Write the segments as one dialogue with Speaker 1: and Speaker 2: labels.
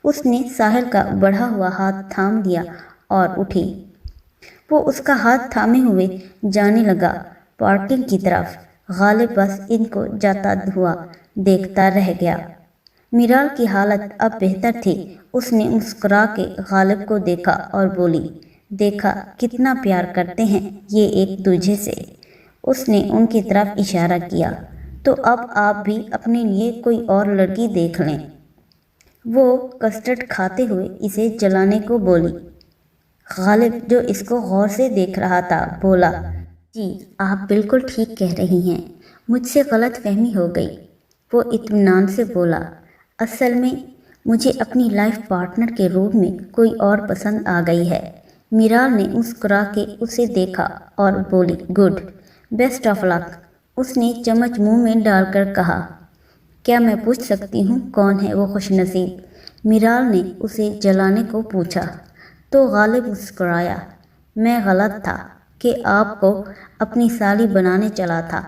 Speaker 1: اس نے ساحل کا بڑھا ہوا ہاتھ تھام لیا اور اٹھی۔ وہ اس کا ہاتھ تھامے ہوئے جانے لگا پارکنگ کی طرف۔ غالب بس ان کو جاتا ہوا دیکھتا رہ گیا۔ میرال کی حالت اب بہتر تھی۔ اس نے مسکرا کے غالب کو دیکھا اور بولی، دیکھا کتنا پیار کرتے ہیں یہ ایک دوسرے سے۔ اس نے ان کی طرف اشارہ کیا، تو اب آپ بھی اپنے لیے کوئی اور لڑکی دیکھ لیں۔ وہ کسٹرڈ کھاتے ہوئے اسے جلانے کو بولی۔ غالب جو اس کو غور سے دیکھ رہا تھا بولا، جی آپ بالکل ٹھیک کہہ رہی ہیں، مجھ سے غلط فہمی ہو گئی۔ وہ اطمینان سے بولا، اصل میں مجھے اپنی لائف پارٹنر کے روپ میں کوئی اور پسند آ گئی ہے۔ میرال نے مسکرا کے اسے دیکھا اور بولی، گڈ، بیسٹ آف لک۔ اس نے چمچ منہ میں ڈال کر کہا، کیا میں پوچھ سکتی ہوں کون ہے وہ خوش نصیب؟ میرال نے اسے جلانے کو پوچھا تو غالب مسکرایا، میں غلط تھا کہ آپ کو اپنی سالی بنانے چلا تھا۔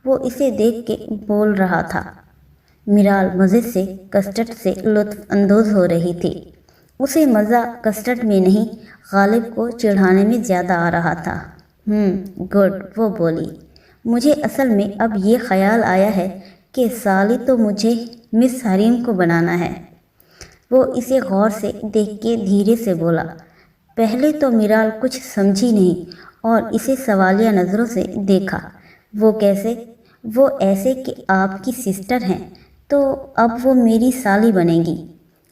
Speaker 1: وہ اسے دیکھ کے بول رہا تھا۔ میرال مزے سے کسٹرڈ سے لطف اندوز ہو رہی تھی۔ اسے مزہ کسٹرڈ میں نہیں، غالب کو چڑھانے میں زیادہ آ رہا تھا۔ گڈ، وہ بولی، مجھے اصل میں اب یہ خیال آیا ہے کہ سالی تو مجھے مس حریم کو بنانا ہے۔ وہ اسے غور سے دیکھ کے دھیرے سے بولا۔ پہلے تو میرال کچھ سمجھی نہیں اور اسے سوالیہ نظروں سے دیکھا۔ وہ کیسے؟ وہ ایسے کہ آپ کی سسٹر ہیں تو اب وہ میری سالی بنے گی۔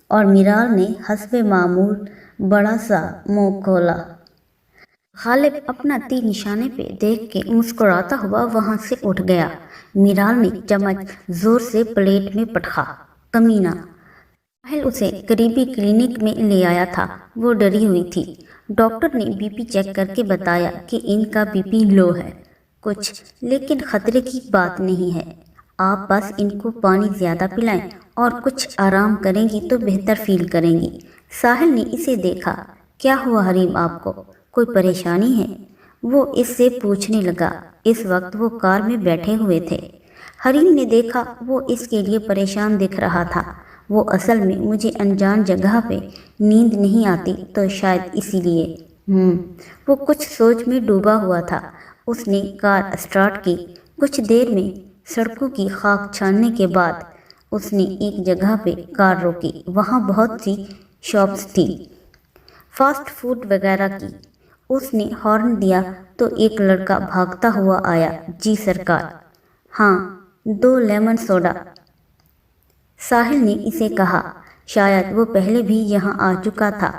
Speaker 1: اور میرال نے حسب معمول بڑا سا منہ کھولا۔ غالب اپنا تیر نشانے پہ دیکھ کے مسکراتا ہوا وہاں سے اٹھ گیا۔ میرال نے چمچ زور سے پلیٹ میں پٹکا۔ کمینہ! ساحل اسے قریبی کلینک میں لے آیا تھا۔ وہ ڈری ہوئی تھی۔ ڈاکٹر نے بی پی چیک کر کے بتایا کہ ان کا بی پی لو ہے، کچھ لیکن خطرے کی بات نہیں ہے۔ آپ بس ان کو پانی زیادہ پلائیں اور کچھ آرام کریں گی تو بہتر فیل کریں گی۔ ساحل نے اسے دیکھا۔ کیا ہوا حریم آپ کو؟ کوئی پریشانی ہے؟ وہ اس سے پوچھنے لگا۔ اس وقت وہ کار میں بیٹھے ہوئے تھے۔ حریم نے دیکھا وہ اس کے لیے پریشان دکھ رہا تھا۔ وہ اصل میں مجھے انجان جگہ پہ نیند نہیں آتی تو شاید اسی لیے۔ وہ کچھ سوچ میں ڈوبا ہوا تھا۔ اس نے کار اسٹارٹ کی۔ کچھ دیر میں سڑکوں کی خاک چھاننے کے بعد اس نے ایک جگہ پہ کار روکی۔ وہاں بہت سی شاپس تھیں، فاسٹ فوڈ وغیرہ کی۔ اس نے ہارن دیا تو ایک لڑکا بھاگتا ہوا آیا۔ جی سرکار۔ ہاں، 2 لیمن سوڈا۔ ساحل نے اسے کہا، شاید وہ پہلے بھی یہاں آ چکا تھا۔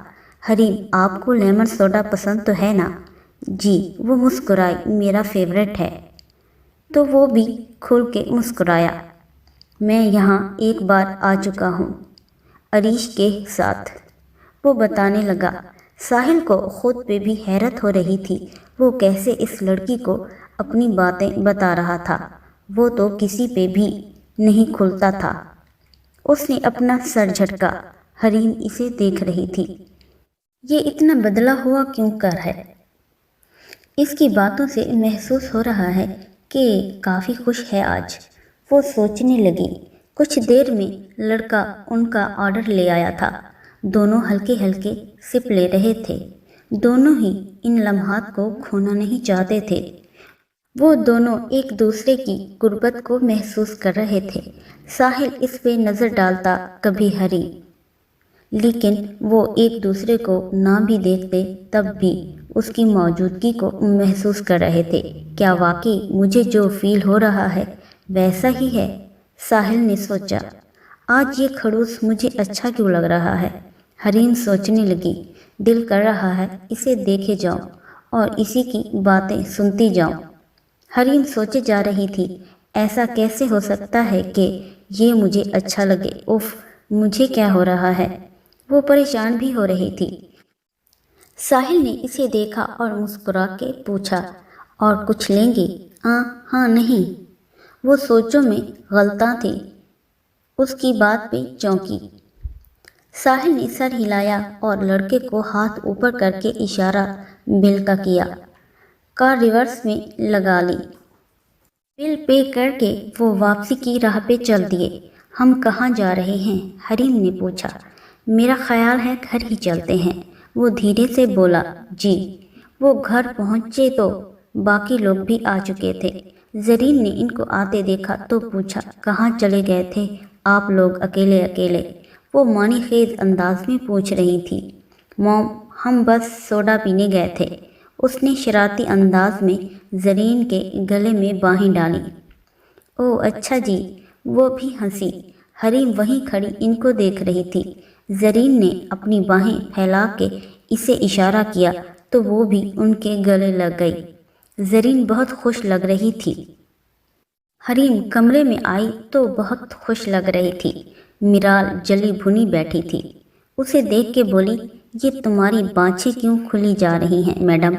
Speaker 1: حریم آپ کو لیمن سوڈا پسند تو ہے نا؟ جی، وہ مسکرائی، میرا فیورٹ ہے۔ تو وہ بھی کھل کے مسکرایا۔ میں یہاں ایک بار آ چکا ہوں عریش کے ساتھ، وہ بتانے لگا۔ ساحل کو خود پہ بھی حیرت ہو رہی تھی۔ وہ کیسے اس لڑکی کو اپنی باتیں بتا رہا تھا؟ وہ تو کسی پہ بھی نہیں کھلتا تھا۔ اس نے اپنا سر جھٹکا۔ حریم اسے دیکھ رہی تھی۔ یہ اتنا بدلا ہوا کیوں کر ہے؟ اس کی باتوں سے محسوس ہو رہا ہے کہ کافی خوش ہے آج۔ وہ سوچنے لگی۔ کچھ دیر میں لڑکا ان کا آرڈر لے آیا تھا۔ دونوں ہلکے ہلکے سپ لے رہے تھے۔ دونوں ہی ان لمحات کو کھونا نہیں چاہتے تھے۔ وہ دونوں ایک دوسرے کی قربت کو محسوس کر رہے تھے۔ ساحل اس پہ نظر ڈالتا، کبھی حریم، لیکن وہ ایک دوسرے کو نہ بھی دیکھتے تب بھی اس کی موجودگی کو محسوس کر رہے تھے۔ کیا واقعی مجھے جو فیل ہو رہا ہے ویسا ہی ہے؟ ساحل نے سوچا۔ آج یہ خڑوس مجھے اچھا کیوں لگ رہا ہے؟ حریم سوچنے لگی۔ دل کر رہا ہے اسے دیکھے جاؤں اور اسی کی باتیں سنتی جاؤں۔ حریم سوچے جا رہی تھی، ایسا کیسے ہو سکتا ہے کہ یہ مجھے اچھا لگے؟ اف، مجھے کیا ہو رہا ہے؟ وہ پریشان بھی ہو رہی تھی۔ ساحل نے اسے دیکھا اور مسکرا کے پوچھا، اور کچھ لیں گے؟ ہاں نہیں۔ وہ سوچوں میں غلطاں تھی۔ اس کی بات پہ چونکی۔ ساحل نے سر ہلایا اور لڑکے کو ہاتھ اوپر کر کے اشارہ بل کا کیا۔ کار ریورس میں لگا لی۔ بل پے کر کے وہ واپسی کی راہ پہ چل دیے۔ ہم کہاں جا رہے ہیں؟ حریم نے پوچھا۔ میرا خیال ہے گھر ہی چلتے ہیں، وہ دھیرے سے بولا۔ جی۔ وہ گھر پہنچے تو باقی لوگ بھی آ چکے تھے۔ زرین نے ان کو آتے دیکھا تو پوچھا، کہاں چلے گئے تھے آپ لوگ اکیلے اکیلے؟ وہ معنی خیز انداز میں پوچھ رہی تھی۔ موم، ہم بس سوڈا پینے گئے تھے۔ اس نے شرارتی انداز میں زرین کے گلے میں باہیں ڈالی۔ او اچھا جی، وہ بھی ہنسی۔ حریم وہیں کھڑی ان کو دیکھ رہی تھی۔ زرین نے اپنی باہیں پھیلا کے اسے اشارہ کیا تو وہ بھی ان کے گلے لگ گئی۔ زرین بہت خوش لگ رہی تھی۔ حریم کمرے میں آئی تو بہت خوش لگ رہی تھی۔ میرال جلی بھنی بیٹھی تھی۔ اسے دیکھ کے بولی، یہ تمہاری بانچیں کیوں کھلی جا رہی ہیں میڈم؟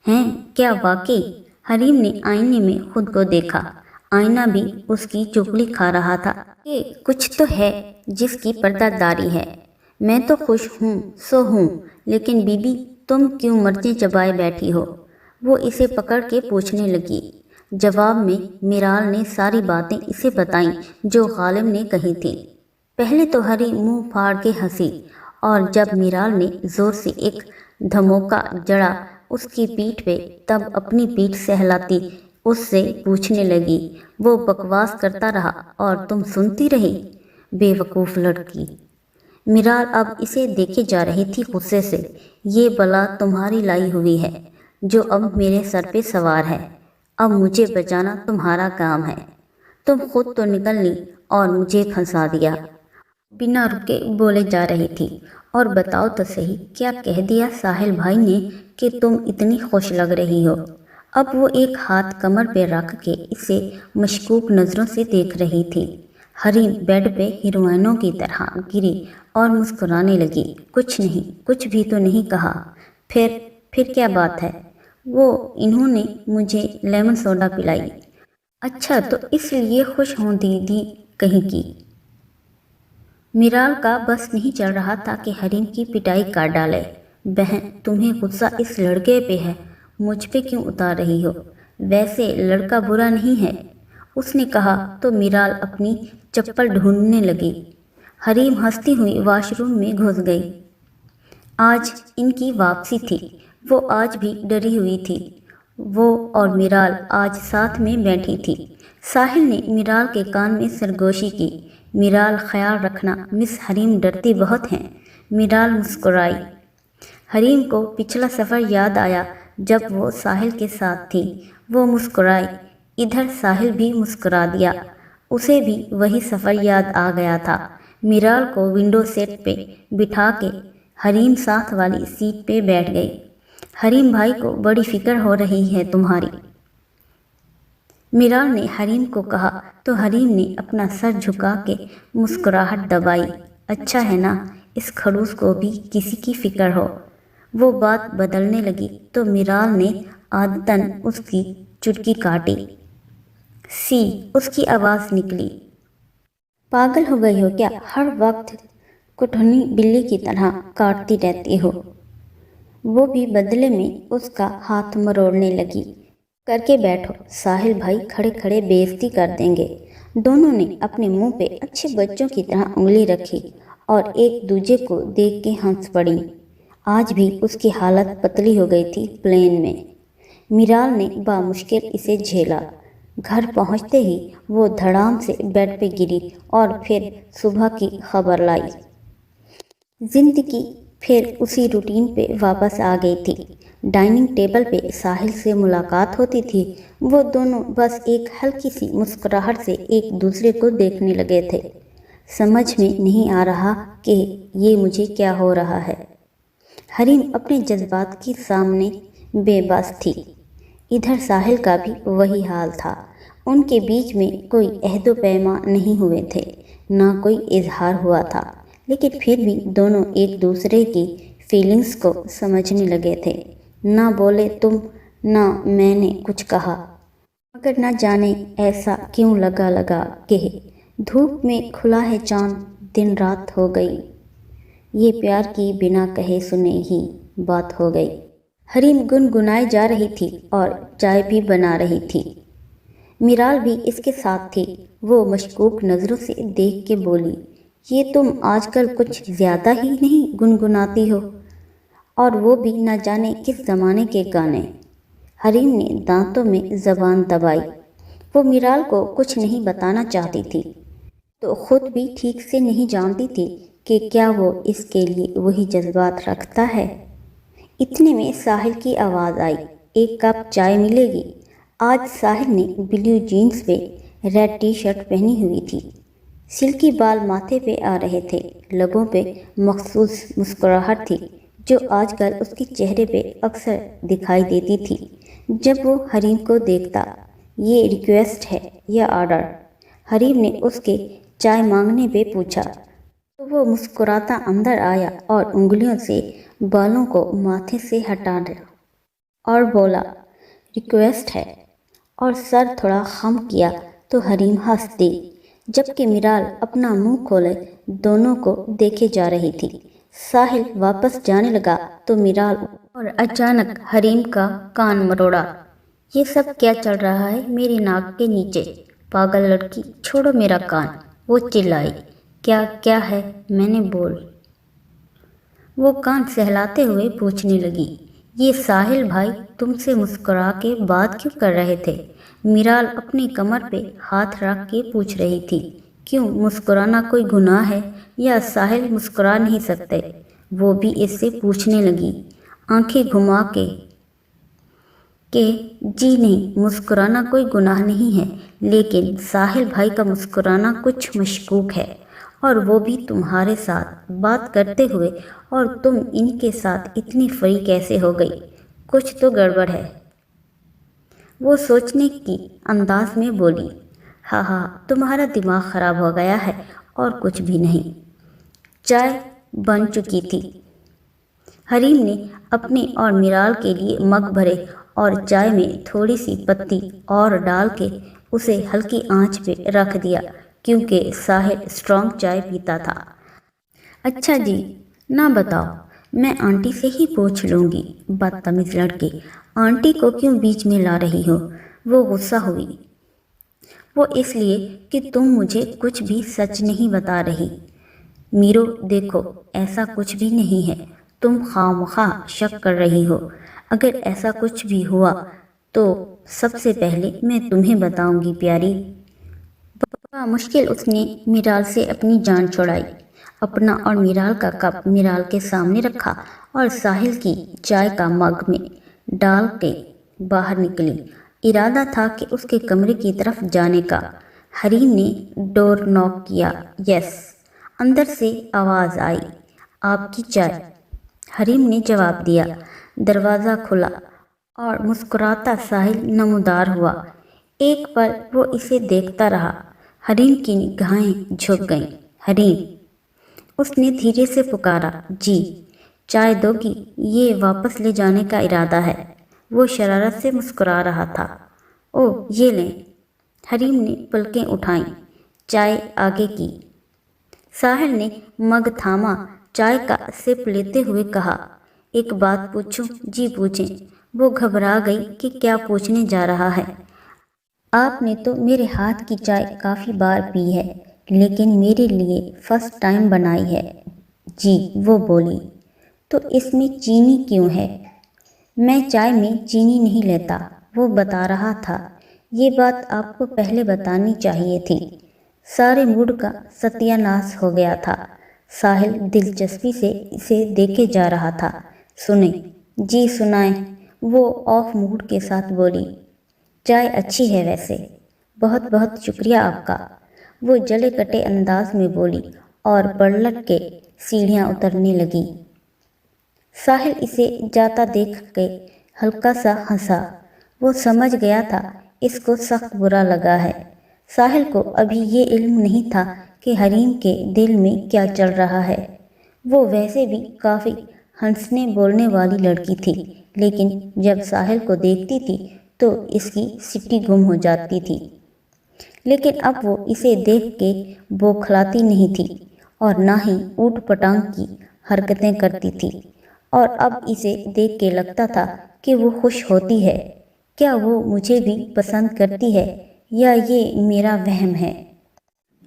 Speaker 1: ہیں کیا واقعی؟ حریم نے آئینے میں خود کو دیکھا۔ آئینہ بھی اس کی چگلی کھا رہا تھا کہ کچھ تو ہے جس کی پردہ داری ہے۔ میں تو خوش ہوں سو ہوں، لیکن بی بی تم کیوں مرچیں چبائے بیٹھی ہو؟ وہ اسے پکڑ کے پوچھنے لگی۔ جواب میں میرال نے ساری باتیں اسے بتائیں جو غالب نے کہی تھی۔ پہلے تو حریم منہ پھاڑ کے ہنسی، اور جب میرال نے زور سے ایک دھموکا جڑا اس کی پیٹھ پہ، تب اپنی پیٹھ سہلاتی اس سے پوچھنے لگی، وہ بکواس کرتا رہا اور تم سنتی رہی؟ بے وقوف لڑکی۔ میرال اب اسے دیکھے جا رہی تھی غصے سے۔ یہ بلا تمہاری لائی ہوئی ہے جو اب میرے سر پہ سوار ہے۔ اب مجھے بچانا تمہارا کام ہے۔ تم خود تو نکل لی اور مجھے پھنسا دیا۔ بنا رکے بولے جا رہی تھی۔ اور بتاؤ تو صحیح، کیا کہہ دیا ساحل بھائی نے کہ تم اتنی خوش لگ رہی ہو؟ اب وہ ایک ہاتھ کمر پہ رکھ کے اسے مشکوک نظروں سے دیکھ رہی تھی۔ حریم بیڈ پہ ہیروئنوں کی طرح گری اور مسکرانے لگی۔ کچھ نہیں، کچھ بھی تو نہیں کہا۔ پھر کیا بات ہے؟ وہ انہوں نے مجھے لیمن سوڈا پلائی۔ اچھا تو اس لیے خوش ہوں دیدی کہیں کی؟ میرال کا بس نہیں چل رہا تھا کہ حریم کی پٹائی کر ڈالے۔ بہن تمہیں غصہ اس لڑکے پہ ہے، مجھ پہ کیوں اتار رہی ہو؟ ویسے لڑکا برا نہیں ہے، اس نے کہا تو میرال اپنی چپل ڈھونڈنے لگی۔ حریم ہنستی ہوئی واش روم میں گھس گئی۔ آج ان کی واپسی تھی۔ وہ آج بھی ڈری ہوئی تھی۔ وہ اور میرال آج ساتھ میں بیٹھی تھی۔ ساحل نے میرال کے کان میں سرگوشی کی۔ میرال خیال رکھنا، مس حریم ڈرتی بہت ہیں۔ میرال مسکرائی۔ حریم کو پچھلا سفر یاد آیا جب وہ ساحل کے ساتھ تھی۔ وہ مسکرائی۔ ادھر ساحل بھی مسکرا دیا۔ اسے بھی وہی سفر یاد آ گیا تھا۔ میرال کو ونڈو سیٹ پہ بٹھا کے حریم ساتھ والی سیٹ پہ بیٹھ گئی۔ حریم بھائی کو بڑی فکر ہو رہی ہے تمہاری، میرال نے حریم کو کہا تو حریم نے اپنا سر جھکا کے مسکراہٹ دبائی۔ اچھا ہے نا، اس خڑوس کو بھی کسی کی فکر ہو۔ وہ بات بدلنے لگی تو میرال نے عادتاً اس کی چٹکی کاٹی۔ سی اس کی آواز نکلی۔ پاگل ہو گئی ہو کیا؟ ہر وقت کٹھنی بلی کی طرح کاٹتی رہتی ہو۔ وہ بھی بدلے میں اس کا ہاتھ مروڑنے لگی۔ کر کے بیٹھو، ساحل بھائی کھڑے کھڑے بے عزتی کر دیں گے۔ دونوں نے اپنے منہ پہ اچھے بچوں کی طرح انگلی رکھی اور ایک دوسرے کو دیکھ کے ہنس پڑیں۔ آج بھی اس کی حالت پتلی ہو گئی تھی پلین میں۔ میرال نے بامشکل اسے جھیلا۔ گھر پہنچتے ہی وہ دھڑام سے بیڈ پہ گری اور پھر صبح کی خبر لائی۔ زندگی پھر اسی روٹین پہ واپس آ گئی تھی۔ ڈائننگ ٹیبل پہ ساحل سے ملاقات ہوتی تھی۔ وہ دونوں بس ایک ہلکی سی مسکراہٹ سے ایک دوسرے کو دیکھنے لگے تھے۔ سمجھ میں نہیں آ رہا کہ یہ مجھے کیا ہو رہا ہے۔ حریم اپنے جذبات کے سامنے بے بس تھی۔ ادھر ساحل کا بھی وہی حال تھا۔ ان کے بیچ میں کوئی عہد و پیما نہیں ہوئے تھے، نہ کوئی اظہار ہوا تھا، لیکن پھر بھی دونوں ایک دوسرے کی فیلنگز کو سمجھنے لگے تھے۔ نہ بولے تم، نہ میں نے کچھ کہا، مگر نہ جانے ایسا کیوں لگا کہ دھوپ میں کھلا ہے چاند، دن رات ہو گئی، یہ پیار کی بنا کہے سنے ہی بات ہو گئی۔ حریم گنگنائی جا رہی تھی اور چائے بھی بنا رہی تھی۔ میرال بھی اس کے ساتھ تھی۔ وہ مشکوک نظروں سے دیکھ کے بولی، یہ تم آج کل کچھ زیادہ ہی نہیں گنگناتی ہو، اور وہ بھی نہ جانے کس زمانے کے گانے۔ حریم نے دانتوں میں زبان دبائی۔ وہ میرال کو کچھ نہیں بتانا چاہتی تھی، تو خود بھی ٹھیک سے نہیں جانتی تھی کہ کیا وہ اس کے لیے وہی جذبات رکھتا ہے۔ اتنے میں ساحل کی آواز آئی، ایک کپ چائے ملے گی؟ آج ساحل نے بلیو جینز پہ ریڈ ٹی شرٹ پہنی ہوئی تھی، سلکی بال ماتھے پہ آ رہے تھے، لبوں پہ مخصوص مسکراہٹ تھی جو آج کل اس کے چہرے پہ اکثر دکھائی دیتی تھی جب وہ حریم کو دیکھتا۔ یہ ریکویسٹ ہے یا آرڈر؟ حریم نے اس کے چائے مانگنے پہ پوچھا تو وہ مسکراتا اندر آیا اور انگلیوں سے بالوں کو ماتھے سے ہٹا دیا اور بولا، ریکویسٹ ہے، اور سر تھوڑا خم کیا تو حریم ہنس دی، جبکہ میرال اپنا منہ کھولے دونوں کو دیکھے جا رہی تھی۔ ساحل واپس جانے لگا تو میرال اور اچانک حریم کا کان مروڑا۔ یہ سب کیا چل رہا ہے میری ناک کے نیچے؟ پاگل لڑکی، چھوڑو میرا کان، وہ چلائی۔ کیا ہے؟ میں نے بول۔ وہ کان سہلاتے ہوئے پوچھنے لگی، یہ ساحل بھائی تم سے مسکرا کے بات کیوں کر رہے تھے؟ میرال اپنی کمر پہ ہاتھ رکھ کے پوچھ رہی تھی، کیوں مسکرانا کوئی گناہ ہے یا ساحل مسکرا نہیں سکتے؟ وہ بھی اس سے پوچھنے لگی، آنکھیں گھما کے کہ جی نہیں، مسکرانا کوئی گناہ نہیں ہے، لیکن ساحل بھائی کا مسکرانا کچھ مشکوک ہے، اور وہ بھی تمہارے ساتھ بات کرتے ہوئے، اور تم ان کے ساتھ اتنی فری کیسے ہو گئی؟ کچھ تو گڑبڑ ہے۔ وہ سوچنے کی انداز میں بولی، ہاں تمہارا دماغ خراب ہو گیا ہے اور کچھ بھی نہیں۔ چائے بن چکی تھی۔ حریم نے اپنے اور میرال کے لیے مگ بھرے اور چائے میں تھوڑی سی پتی اور ڈال کے اسے ہلکی آنچ پہ رکھ دیا، کیونکہ ساحل اسٹرانگ چائے پیتا تھا۔ اچھا جی، نہ بتاؤ، میں آنٹی سے ہی پوچھ لوں گی۔ بدتمیز لڑکے، آنٹی کو کیوں بیچ میں لا رہی ہو؟ وہ غصہ ہوئی۔ وہ اس لیے کہ تم مجھے کچھ بھی سچ نہیں بتا رہی۔ میرو دیکھو، ایسا کچھ بھی نہیں ہے، تم خواہ شک کر رہی ہو۔ اگر ایسا کچھ بھی ہوا تو سب سے پہلے میں تمہیں بتاؤں گی پیاری۔ مشکل اس نے میرال سے اپنی جان چھڑائی، اپنا اور میرال کا کپ میرال کے سامنے رکھا اور ساحل کی چائے کا مگ میں ڈال کے باہر نکلی۔ ارادہ تھا کہ اس کے کمرے کی طرف جانے کا۔ حریم نے ڈور ناک کیا۔ یس، اندر سے آواز آئی، آپ کی چائے۔ حریم نے جواب دیا۔ دروازہ کھلا اور مسکراتا ساحل نمودار ہوا۔ ایک پل وہ اسے دیکھتا رہا۔ حریم کی نگاہیں جھک گئیں۔ حریم، اس نے دھیرے سے پکارا۔ جی، چائے دو گی؟ یہ واپس لے جانے کا ارادہ ہے۔ وہ شرارت سے مسکرا رہا تھا۔ او، یہ لیں۔ حریم نے پلکیں اٹھائیں۔ چائے آگے کی۔ ساحل نے مگ تھاما، چائے کا سپ لیتے ہوئے کہا، ایک بات پوچھوں؟ جی پوچھیں۔ وہ گھبرا گئی کہ کیا پوچھنے جا رہا ہے۔ آپ نے تو میرے ہاتھ کی چائے کافی بار پی ہے، لیکن میرے لیے فرسٹ ٹائم بنائی ہے۔ جی، وہ بولی۔ تو اس میں چینی کیوں ہے؟ میں چائے میں چینی نہیں لیتا، وہ بتا رہا تھا۔ یہ بات آپ کو پہلے بتانی چاہیے تھی۔ سارے موڈ کا ستیہ ناش ہو گیا تھا۔ ساحل دلچسپی سے اسے دیکھے جا رہا تھا۔ سنیں؟ جی سنائیں، وہ آف موڈ کے ساتھ بولی۔ چائے اچھی ہے ویسے، بہت بہت شکریہ آپ کا، وہ جلے کٹے انداز میں بولی اور پلٹ کے سیڑھیاں اترنے لگی۔ ساحل اسے جاتا دیکھ کے ہلکا سا ہنسا۔ وہ سمجھ گیا تھا اس کو سخت برا لگا ہے۔ ساحل کو ابھی یہ علم نہیں تھا کہ حریم کے دل میں کیا چل رہا ہے۔ وہ ویسے بھی کافی ہنسنے بولنے والی لڑکی تھی، لیکن جب ساحل کو دیکھتی تھی تو اس کی سٹی گم ہو جاتی تھی۔ لیکن اب وہ اسے دیکھ کے بوکھلاتی نہیں تھی اور نہ ہی اوٹ پٹانگ کی حرکتیں کرتی تھی، اور اب اسے دیکھ کے لگتا تھا کہ وہ خوش ہوتی ہے۔ کیا وہ مجھے بھی پسند کرتی ہے یا یہ میرا وہم ہے؟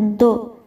Speaker 1: 2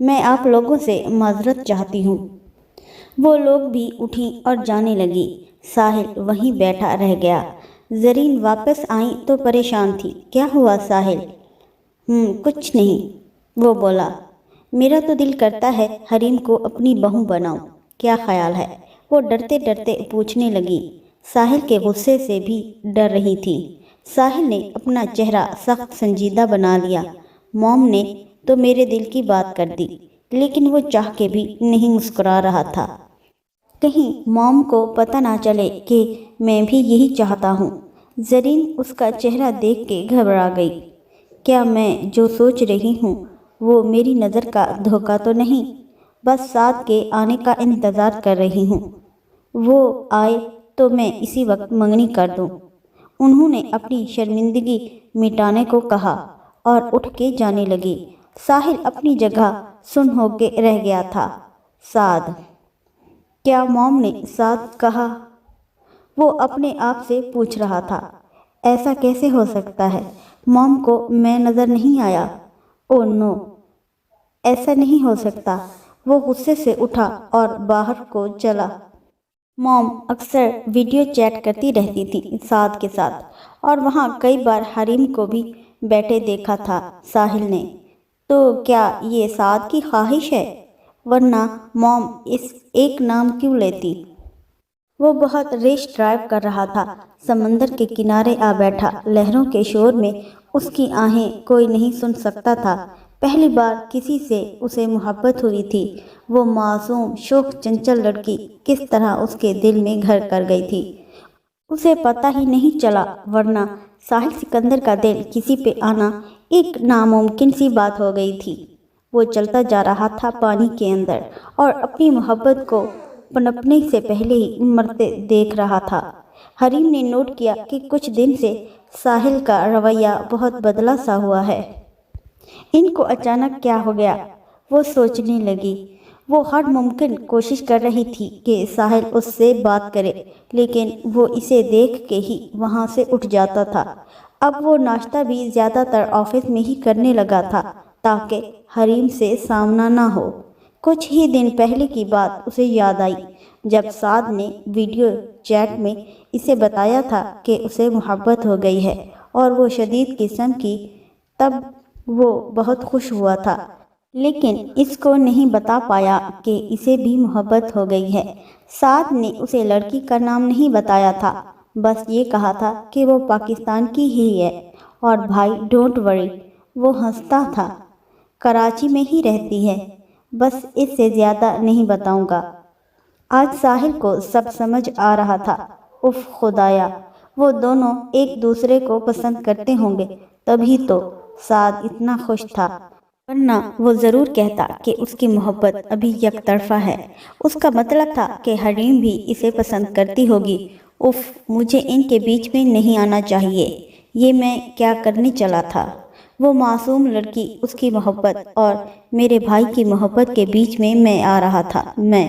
Speaker 1: میں آپ لوگوں سے معذرت چاہتی ہوں۔ وہ لوگ بھی اٹھی اور جانے لگی۔ ساحل وہیں بیٹھا رہ گیا۔ زرین واپس آئیں تو پریشان تھی۔ کیا ہوا ساحل؟ کچھ نہیں، وہ بولا۔ میرا تو دل کرتا ہے حریم کو اپنی بہو بناؤں، کیا خیال ہے؟ وہ ڈرتے ڈرتے پوچھنے لگی۔ ساحل کے غصے سے بھی ڈر رہی تھی۔ ساحل نے اپنا چہرہ سخت سنجیدہ بنا لیا۔ موم نے تو میرے دل کی بات کر دی، لیکن وہ چاہ کے بھی نہیں مسکرا رہا تھا۔ کہیں موم کو پتہ نہ چلے کہ میں بھی یہی چاہتا ہوں۔ زرین اس کا چہرہ دیکھ کے گھبرا گئی۔ کیا میں جو سوچ رہی ہوں وہ میری نظر کا دھوکہ تو نہیں؟ بس سعد کے آنے کا انتظار کر رہی ہوں۔ وہ آئے تو میں اسی وقت منگنی کر دوں۔ انہوں نے اپنی شرمندگی مٹانے کو کہا اور اٹھ کے جانے لگی۔ ساحل اپنی جگہ سن ہو کے رہ گیا تھا۔ سعد؟ کیا موم نے سعد کہا؟ وہ اپنے آپ سے پوچھ رہا تھا۔ ایسا کیسے ہو سکتا ہے؟ موم کو میں نظر نہیں آیا۔ او نو، ایسا نہیں ہو سکتا۔ وہ غصے سے اٹھا اور باہر کو چلا۔ موم اکثر ویڈیو چیٹ کرتی رہتی تھی سعد کے ساتھ، اور وہاں کئی بار حریم کو بھی بیٹھے دیکھا تھا ساحل نے۔ تو کیا یہ سعد کی خواہش ہے؟ ورنہ موم اس ایک نام کیوں لیتی؟ وہ بہت ریش ڈرائیو کر رہا تھا۔ سمندر کے کنارے آ بیٹھا۔ لہروں کے شور میں اس کی آہیں کوئی نہیں سن سکتا تھا۔ پہلی بار کسی سے اسے محبت ہوئی تھی۔ وہ معصوم شوخ چنچل لڑکی کس طرح اس کے دل میں گھر کر گئی تھی، اسے پتہ ہی نہیں چلا، ورنہ ساحل سکندر کا دل کسی پہ آنا ایک ناممکن سی بات ہو گئی تھی۔ وہ چلتا جا رہا تھا پانی کے اندر، اور اپنی محبت کو پنپنے سے پہلے ہی مرتے دیکھ رہا تھا۔ حریم نے نوٹ کیا کہ کچھ دن سے ساحل کا رویہ بہت بدلا سا ہوا ہے۔ ان کو اچانک کیا ہو گیا؟ وہ سوچنے لگی۔ وہ ہر ممکن کوشش کر رہی تھی کہ ساحل اس سے بات کرے، لیکن وہ اسے دیکھ کے ہی وہاں سے اٹھ جاتا تھا۔ اب وہ ناشتہ بھی زیادہ تر آفس میں ہی کرنے لگا تھا تاکہ حریم سے سامنا نہ ہو۔ کچھ ہی دن پہلے کی بات اسے یاد آئی جب سعد نے ویڈیو چیٹ میں اسے بتایا تھا کہ اسے محبت ہو گئی ہے اور وہ شدید قسم کی۔ تب وہ بہت خوش ہوا تھا، لیکن اس کو نہیں بتا پایا کہ اسے بھی محبت ہو گئی ہے۔ سعد نے اسے لڑکی کا نام نہیں بتایا تھا، بس یہ کہا تھا کہ وہ پاکستان کی ہی ہے، اور بھائی ڈونٹ وری، وہ ہنستا تھا، کراچی میں ہی رہتی ہے، بس اس سے زیادہ نہیں بتاؤں گا۔ آج ساحل کو سب سمجھ آ رہا تھا۔ اف خدایا، وہ دونوں ایک دوسرے کو پسند کرتے ہوں گے، تبھی تو سعد اتنا خوش تھا، ورنہ وہ ضرور کہتا کہ اس کی محبت ابھی یک طرفہ ہے۔ اس کا مطلب تھا کہ حریم بھی اسے پسند کرتی ہوگی۔ اف، مجھے ان کے بیچ میں نہیں آنا چاہیے۔ یہ میں کیا کرنے چلا تھا؟ وہ معصوم لڑکی، اس کی محبت اور میرے بھائی کی محبت کے بیچ میں آ رہا تھا۔ میں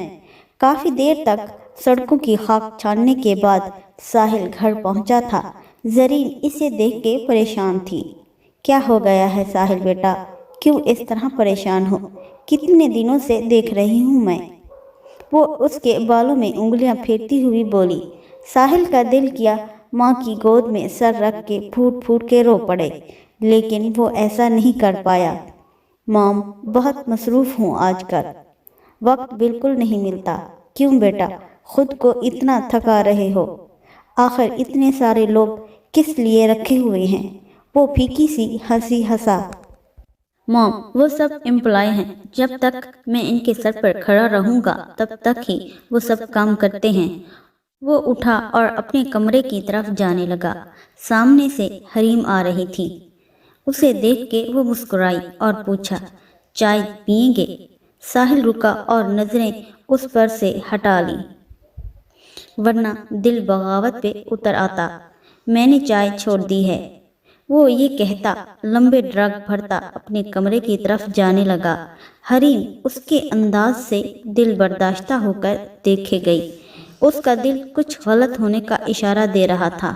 Speaker 1: کافی دیر تک سڑکوں کی خاک چھاننے کے بعد ساحل گھر پہنچا تھا۔ زرین اسے دیکھ کے پریشان تھی۔ کیا ہو گیا ہے ساحل بیٹا؟ کیوں اس طرح پریشان ہو؟ کتنے دنوں سے دیکھ رہی ہوں میں۔ وہ اس کے بالوں میں انگلیاں پھیرتی ہوئی بولی۔ ساحل کا دل کیا ماں کی گود میں سر رکھ کے پھوٹ پھوٹ کے رو پڑے، لیکن وہ ایسا نہیں کر پایا۔ مام، بہت مصروف ہوں آج کل، وقت بالکل نہیں ملتا۔ کیوں بیٹا، خود کو اتنا تھکا رہے ہو؟ آخر اتنے سارے لوگ کس لیے رکھے ہوئے ہیں؟ وہ پھیکی سی ہنسی ہنسا۔ مام، وہ سب امپلائی ہیں، جب تک میں ان کے سر پر کھڑا رہوں گا تب تک ہی وہ سب کام کرتے ہیں۔ وہ اٹھا اور اپنے کمرے کی طرف جانے لگا۔ سامنے سے حریم آ رہی تھی۔ اسے دیکھ کے وہ مسکرائی اور پوچھا، چائے پئیں گے؟ ساحل رکا اور نظریں اس پر سے ہٹا لی، ورنہ دل بغاوت پہ اتر آتا۔ میں نے چائے چھوڑ دی ہے، وہ یہ کہتا لمبے ڈرگ بھرتا اپنے کمرے کی طرف جانے لگا۔ حریم اس کے انداز سے دل برداشتہ ہو کر دیکھے گئی۔ اس کا دل کچھ غلط ہونے کا اشارہ دے رہا تھا۔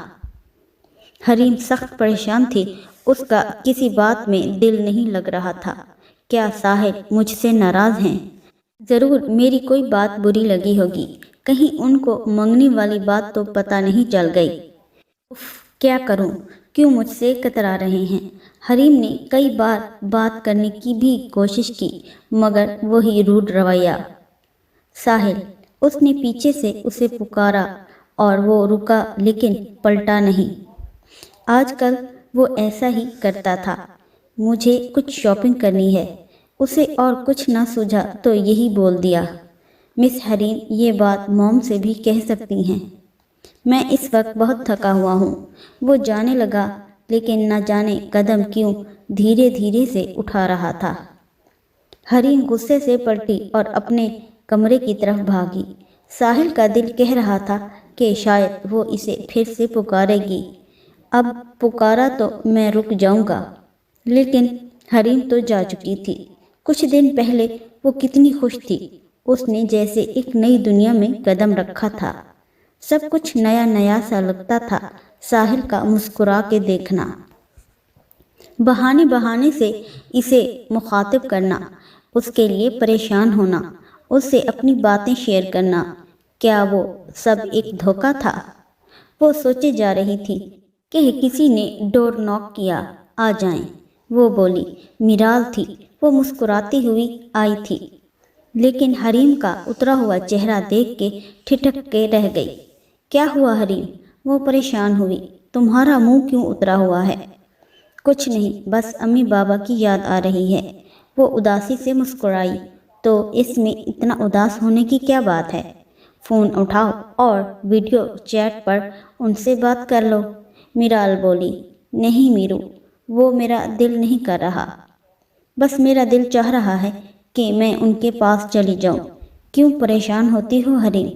Speaker 1: حریم سخت پریشان تھی، اس کا کسی بات میں دل نہیں لگ رہا تھا۔ کیا ساحل مجھ سے ناراض ہیں؟ ضرور میری کوئی بات بری لگی ہوگی، کہیں ان کو منگنی والی بات تو پتہ نہیں چل گئی۔ اف، کیا کروں؟ کیوں مجھ سے کترا رہے ہیں؟ حریم نے کئی بار بات کرنے کی بھی کوشش کی مگر وہی روڈ رویہ۔ ساحل، اس نے پیچھے سے اسے پکارا اور وہ رکا لیکن پلٹا نہیں۔ آج کل وہ ایسا ہی کرتا تھا۔ مجھے کچھ شاپنگ کرنی ہے، اسے اور کچھ نہ سوجھا تو یہی بول دیا۔ مس حریم یہ بات موم سے بھی کہہ سکتی ہیں۔ میں اس وقت بہت تھکا ہوا ہوں۔ وہ جانے لگا لیکن نہ جانے قدم کیوں دھیرے دھیرے سے اٹھا رہا تھا۔ حریم غصے سے پلٹی اور اپنے کمرے کی طرف بھاگی۔ ساحل کا دل کہہ رہا تھا کہ شاید وہ اسے پھر سے پکارے گی۔ اب پکارا تو میں رک جاؤں گا، لیکن حریم تو جا چکی تھی۔ کچھ دن پہلے وہ کتنی خوش تھی، اس نے جیسے ایک نئی دنیا میں قدم رکھا تھا۔ سب کچھ نیا نیا سا لگتا تھا۔ ساحل کا مسکرا کے دیکھنا، بہانے بہانے سے اسے مخاطب کرنا، اس کے لیے پریشان ہونا، اس سے اپنی باتیں شیئر کرنا، کیا وہ سب ایک دھوکہ تھا؟ وہ سوچے جا رہی تھی کہ کسی نے ڈور ناک کیا۔ آ جائیں، وہ بولی۔ میرال تھی، وہ مسکراتی ہوئی آئی تھی، لیکن حریم کا اترا ہوا چہرہ دیکھ کے ٹھٹک کے رہ گئی۔ کیا ہوا حریم؟ وہ پریشان ہوئی۔ تمہارا منہ کیوں اترا ہوا ہے؟ کچھ نہیں، بس امی بابا کی یاد آ رہی ہے۔ وہ اداسی سے مسکرائی۔ تو اس میں اتنا اداس ہونے کی کیا بات ہے؟ فون اٹھاؤ اور ویڈیو چیٹ پر ان سے بات کر لو، میرال بولی۔ نہیں میرو، وہ میرا دل نہیں کر رہا۔ بس میرا دل چاہ رہا ہے کہ میں ان کے پاس چلی جاؤں۔ کیوں پریشان ہوتی ہو حریم؟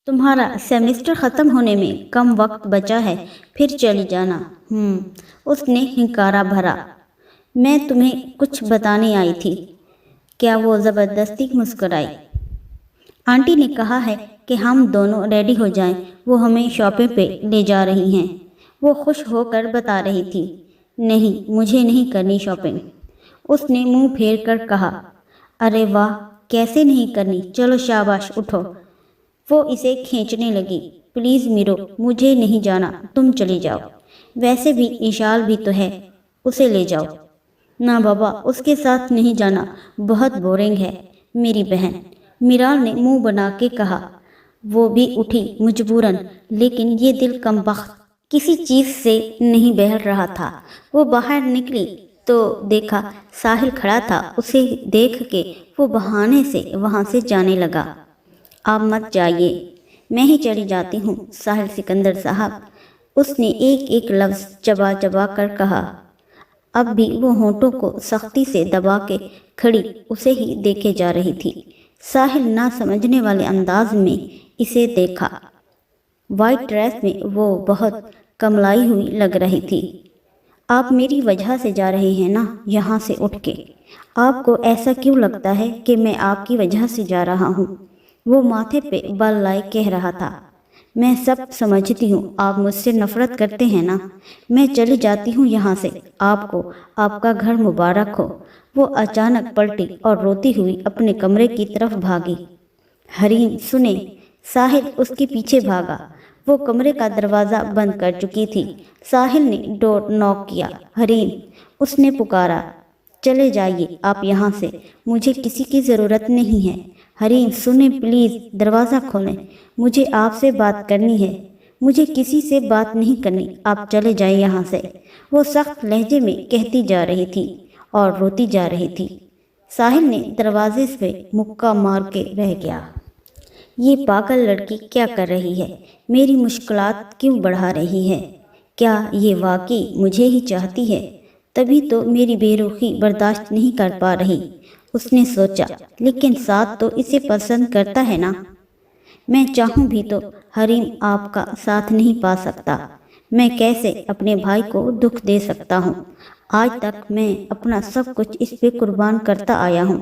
Speaker 1: تمہارا سیمسٹر ختم ہونے میں کم وقت بچا ہے، پھر چلی جانا۔ اس نے ہنکارا بھرا۔ میں تمہیں کچھ بتانے آئی تھی۔ کیا؟ وہ زبردستی مسکرائی۔ آنٹی نے کہا ہے کہ ہم دونوں ریڈی ہو جائیں، وہ ہمیں شاپنگ پہ لے جا رہی ہیں۔ وہ خوش ہو کر بتا رہی تھی۔ نہیں، مجھے نہیں کرنی شاپنگ، اس نے منہ پھیر کر کہا۔ ارے واہ، کیسے نہیں کرنی؟ چلو شاباش، اٹھو۔ وہ اسے کھینچنے لگی۔ پلیز میرو، مجھے نہیں جانا، تم چلی جاؤ۔ ویسے بھی ایشال بھی تو ہے، اسے لے جاؤ۔ نہ بابا، اس کے ساتھ نہیں جانا، بہت بورنگ ہے میری بہن، میرال نے منہ بنا کے کہا۔ وہ بھی اٹھی مجبوراً، لیکن یہ دل کم بخت کسی چیز سے نہیں بہل رہا تھا۔ وہ باہر نکلی تو دیکھا ساحل کھڑا تھا۔ اسے دیکھ کے وہ بہانے سے وہاں سے جانے لگا۔ آپ مت جائیے، میں ہی چلی جاتی ہوں ساحل سکندر صاحب، اس نے ایک ایک لفظ چبا چبا کر کہا۔ اب بھی وہ ہونٹوں کو سختی سے دبا کے کھڑی اسے ہی دیکھے جا رہی تھی۔ ساحل نہ سمجھنے والے انداز میں اسے دیکھا۔ وائٹ ڈریس میں وہ بہت کملائی ہوئی لگ رہی تھی۔ آپ میری وجہ سے جا رہے ہیں نا یہاں سے اٹھ کے؟ آپ کو ایسا کیوں لگتا ہے کہ میں آپ کی وجہ سے جا رہا ہوں؟ وہ ماتھے پہ بل لائے کہہ رہا تھا۔ میں سب سمجھتی ہوں، آپ مجھ سے نفرت کرتے ہیں نا۔ میں چلی جاتی ہوں یہاں سے، آپ کو آپ کا گھر مبارک ہو۔ وہ اچانک پلٹی اور روتی ہوئی اپنے کمرے کی طرف بھاگی۔ حریم سنیں، ساحل اس کے پیچھے بھاگا۔ وہ کمرے کا دروازہ بند کر چکی تھی۔ ساحل نے ڈور ناک کیا۔ حریم، اس نے پکارا۔ چلے جائیے آپ یہاں سے، مجھے کسی کی ضرورت نہیں ہے۔ حریم سنیں پلیز، دروازہ کھولیں، مجھے آپ سے بات کرنی ہے۔ مجھے کسی سے بات نہیں کرنی، آپ چلے جائیں یہاں سے، وہ سخت لہجے میں کہتی جا رہی تھی اور روتی جا رہی تھی۔ ساحل نے دروازے سے مکہ مار کے رہ گیا۔ یہ پاگل لڑکی کیا کر رہی ہے؟ میری مشکلات کیوں بڑھا رہی ہے؟ کیا یہ واقعی مجھے ہی چاہتی ہے؟ تبھی تو میری بے رخی برداشت نہیں کر پا رہی، اس نے سوچا۔ لیکن ساتھ تو اسے پسند کرتا ہے نا۔ میں چاہوں بھی تو حریم آپ کا ساتھ نہیں پا سکتا۔ میں کیسے اپنے بھائی کو دکھ دے سکتا ہوں؟ آج تک میں اپنا سب کچھ اس پہ قربان کرتا آیا ہوں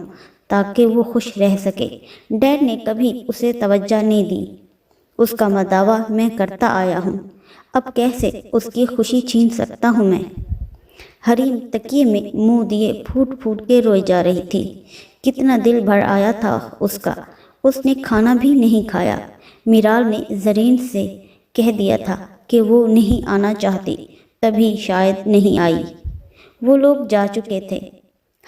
Speaker 1: تاکہ وہ خوش رہ سکے۔ ڈیڈ نے کبھی اسے توجہ نہیں دی، اس کا مداوع میں کرتا آیا ہوں۔ اب کیسے اس کی خوشی چھین سکتا ہوں میں؟ حریم تکیے میں منہ دیے پھوٹ پھوٹ کے روئے جا رہی تھی۔ کتنا دل بھر آیا تھا اس کا، اس نے کھانا بھی نہیں کھایا۔ میرال نے زرین سے کہہ دیا تھا کہ وہ نہیں آنا چاہتی، تبھی شاید نہیں آئی۔ وہ لوگ جا چکے تھے۔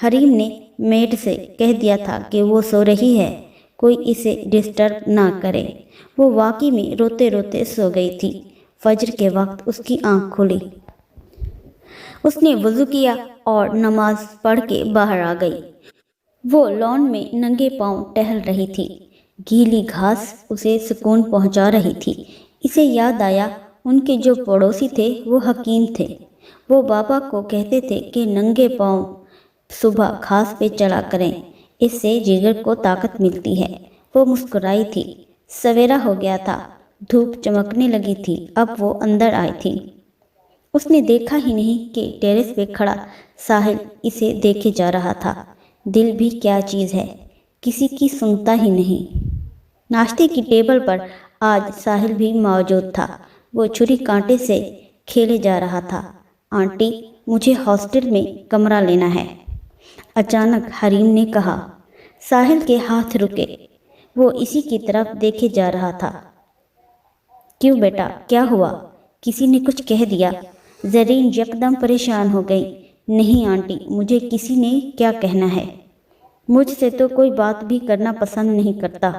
Speaker 1: حریم نے میڈ سے کہہ دیا تھا کہ وہ سو رہی ہے، کوئی اسے ڈسٹرب نہ کرے۔ وہ واقعی میں روتے روتے سو گئی تھی۔ فجر کے وقت اس کی آنکھ کھلی۔ اس نے وضو کیا اور نماز پڑھ کے باہر آ گئی۔ وہ لان میں ننگے پاؤں ٹہل رہی تھی۔ گیلی گھاس اسے سکون پہنچا رہی تھی۔ اسے یاد آیا ان کے جو پڑوسی تھے وہ حکیم تھے۔ وہ بابا کو کہتے تھے کہ ننگے پاؤں صبح گھاس پہ چلا کریں، اس سے جگر کو طاقت ملتی ہے۔ وہ مسکرائی تھی۔ سویرا ہو گیا تھا، دھوپ چمکنے لگی تھی۔ اب وہ اندر آئی تھی۔ اس نے دیکھا ہی نہیں کہ ٹیرس پہ کھڑا ساحل اسے دیکھے جا رہا تھا۔ دل بھی کیا چیز ہے، کسی کی سنتا ہی نہیں۔ ناشتے کی ٹیبل پر آج ساحل بھی موجود تھا۔ وہ چھری کانٹے سے کھیلے جا رہا تھا۔ آنٹی، مجھے ہاسٹل میں کمرہ لینا ہے، اچانک حریم نے کہا۔ ساحل کے ہاتھ رکے۔ وہ اسی کی طرف دیکھے جا رہا تھا۔ کیوں بیٹا، کیا ہوا؟ کسی نے کچھ کہہ دیا؟ زرین یکدم پریشان ہو گئی۔ نہیں آنٹی، مجھے کسی نے کیا کہنا ہے؟ مجھ سے تو کوئی بات بھی کرنا پسند نہیں کرتا،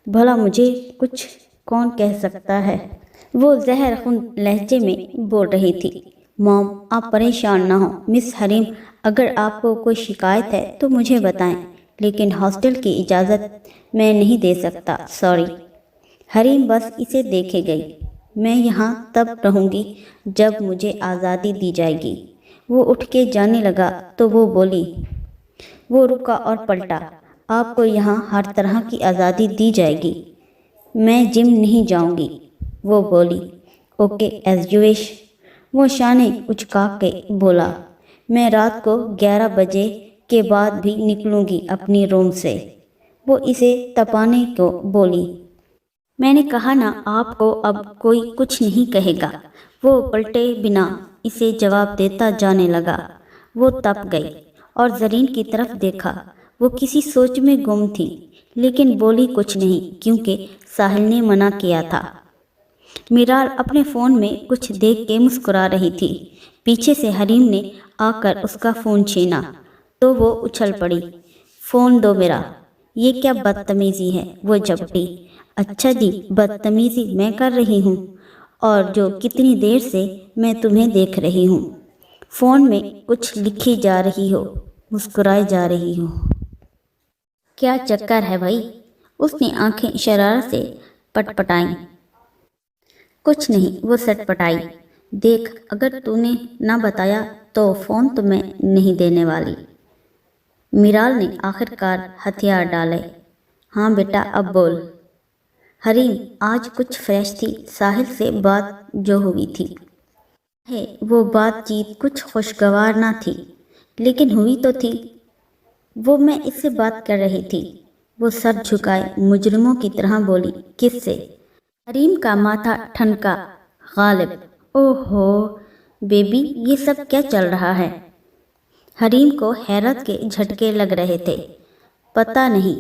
Speaker 1: بھلا مجھے کچھ کون کہہ سکتا ہے؟ وہ زہر خون لہجے میں بول رہی تھی۔ موم، آپ پریشان نہ ہوں۔ مس حریم، اگر آپ کو کوئی شکایت ہے تو مجھے بتائیں، لیکن ہاسٹل کی اجازت میں نہیں دے سکتا، سوری۔ حریم بس اسے دیکھے گئی۔ میں یہاں تب رہوں گی جب مجھے آزادی دی جائے گی۔ وہ اٹھ کے جانے لگا تو وہ بولی۔ وہ رکا اور پلٹا۔ آپ کو یہاں ہر طرح کی آزادی دی جائے گی۔ میں جم نہیں جاؤں گی، وہ بولی۔ اوکے، ایز یو وش، وہ شانے اچکا کے بولا۔ میں رات کو 11 بجے کے بعد بھی نکلوں گی اپنی روم سے، وہ اسے تپانے کو بولی۔ میں نے کہا نا، آپ کو اب کوئی کچھ نہیں کہے گا۔ وہ پلٹے بنا اسے جواب دیتا جانے لگا۔ وہ تپ گئی اور زرین کی طرف دیکھا۔ وہ کسی سوچ میں گم تھی، لیکن بولی کچھ نہیں کیونکہ ساحل نے منع کیا تھا۔ میرال اپنے فون میں کچھ دیکھ کے مسکرا رہی تھی۔ پیچھے سے حریم نے آ کر اس کا فون چھینا تو وہ اچھل پڑی۔ فون دو میرا، یہ کیا بدتمیزی ہے؟ وہ جھپٹی۔ اچھا جی، بدتمیزی میں کر رہی ہوں، اور جو کتنی دیر سے میں تمہیں دیکھ رہی ہوں۔ فون میں کچھ لکھی جا رہی ہو، مسکرائے جا رہی ہو۔ کیا چکر ہے بھائی؟ اس نے آنکھیں شرارت سے پٹ پٹائیں۔ کچھ نہیں، وہ سٹ پٹائی۔ دیکھ، اگر تو نے نہ بتایا تو فون تو میں نہیں دینے والی۔ میرال نے آخر کار ہتھیار ڈالے۔ ہاں بیٹا، اب بول۔ حریم آج کچھ فریش تھی۔ ساحل سے بات جو ہوئی تھی، وہ بات چیت کچھ خوشگوار نہ تھی، لیکن ہوئی تو تھی۔ وہ میں اس سے بات کر رہی تھی۔ وہ سر جھکائے مجرموں کی طرح بولی۔ کس سے؟ حریم کا ماتھا ٹھنکا۔ غالب۔ اوہ ہو بیبی، یہ سب کیا چل رہا ہے؟ حریم کو حیرت کے جھٹکے لگ رہے تھے۔ پتہ نہیں،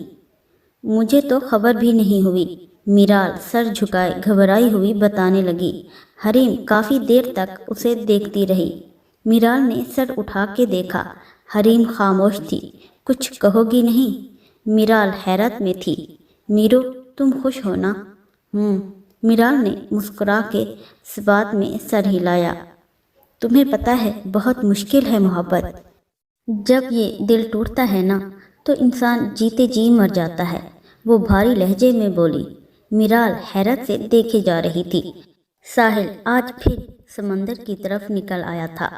Speaker 1: مجھے تو خبر بھی نہیں ہوئی، میرال سر جھکائے گھبرائی ہوئی بتانے لگی۔ حریم کافی دیر تک اسے دیکھتی رہی۔ میرال نے سر اٹھا کے دیکھا۔ حریم خاموش تھی۔ کچھ کہو گی نہیں؟ میرال حیرت میں تھی۔ میرو، تم خوش ہو نا؟ میرال نے مسکرا کے اس بات میں سر ہلایا۔ تمہیں پتہ ہے، بہت مشکل ہے محبت۔ جب یہ دل ٹوٹتا ہے نا تو انسان جیتے جی مر جاتا ہے، وہ بھاری لہجے میں بولی۔ میرال حیرت سے دیکھے جا رہی تھی۔ ساحل آج پھر سمندر کی طرف نکل آیا تھا۔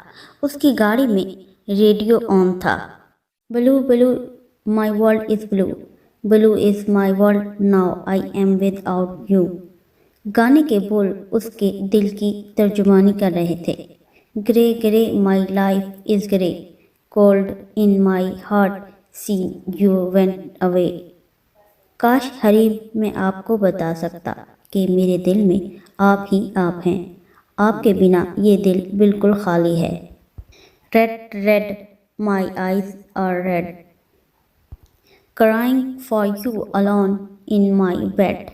Speaker 1: اس کی گاڑی میں ریڈیو آن تھا۔ Blue blue my world is blue, blue is my world now I am without you. گانے کے بول اس کے دل کی ترجمانی کر رہے تھے۔ Grey grey my life is grey, cold in my heart since you went away. کاش حریم میں آپ کو بتا سکتا کہ میرے دل میں آپ ہی آپ ہیں، آپ کے بنا یہ دل بالکل خالی ہے۔ red, my eyes are red. Crying for you alone in my bed.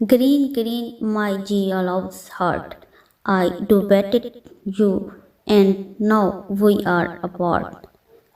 Speaker 1: green, my jealous heart. I duetted you and now we are apart.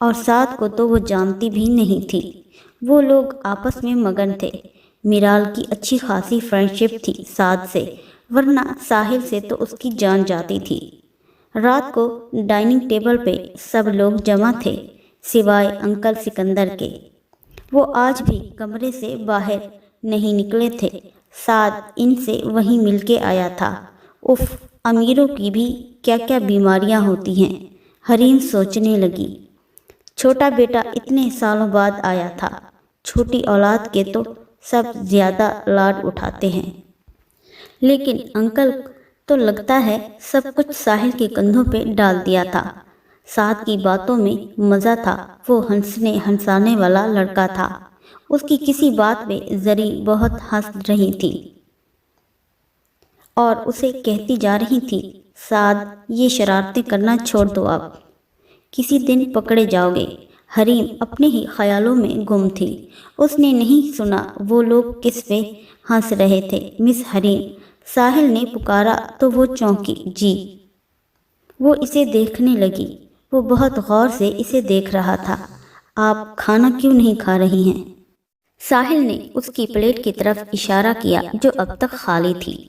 Speaker 1: اور سعد کو تو وہ جانتی بھی نہیں تھی۔ وہ لوگ آپس میں مگن تھے۔ میرال کی اچھی خاصی فرینڈشپ تھی سعد سے، ورنہ ساحل سے تو اس کی جان جاتی تھی۔ رات کو ڈائننگ ٹیبل پہ سب لوگ جمع تھے سوائے انکل سکندر کے۔ وہ آج بھی کمرے سے باہر نہیں نکلے تھے۔ سعد ان سے وہیں مل کے آیا تھا۔ اف، امیروں کی بھی کیا کیا بیماریاں ہوتی ہیں، حریم سوچنے لگی۔ چھوٹا بیٹا اتنے سالوں بعد آیا تھا۔ چھوٹی اولاد کے تو سب زیادہ لاڈ اٹھاتے ہیں، لیکن انکل تو لگتا ہے سب کچھ ساحل کے کندھوں پہ ڈال دیا تھا۔ سعد کی باتوں میں مزہ تھا۔ وہ ہنسنے ہنسانے والا لڑکا تھا۔ اس کی کسی بات پہ زرین بہت ہنس رہی تھی اور اسے کہتی جا رہی تھی، سعد یہ شرارتیں کرنا چھوڑ دو، اب کسی دن پکڑے جاؤ گے۔ حریم اپنے ہی خیالوں میں گم تھی۔ اس نے نہیں سنا وہ لوگ کس پہ ہنس رہے تھے۔ مس حریم، ساحل نے پکارا تو وہ چونکی۔ جی۔ وہ اسے دیکھنے لگی۔ وہ بہت غور سے اسے دیکھ رہا تھا۔ آپ کھانا کیوں نہیں کھا رہی ہیں؟ ساحل نے اس کی پلیٹ کی طرف اشارہ کیا جو اب تک خالی تھی۔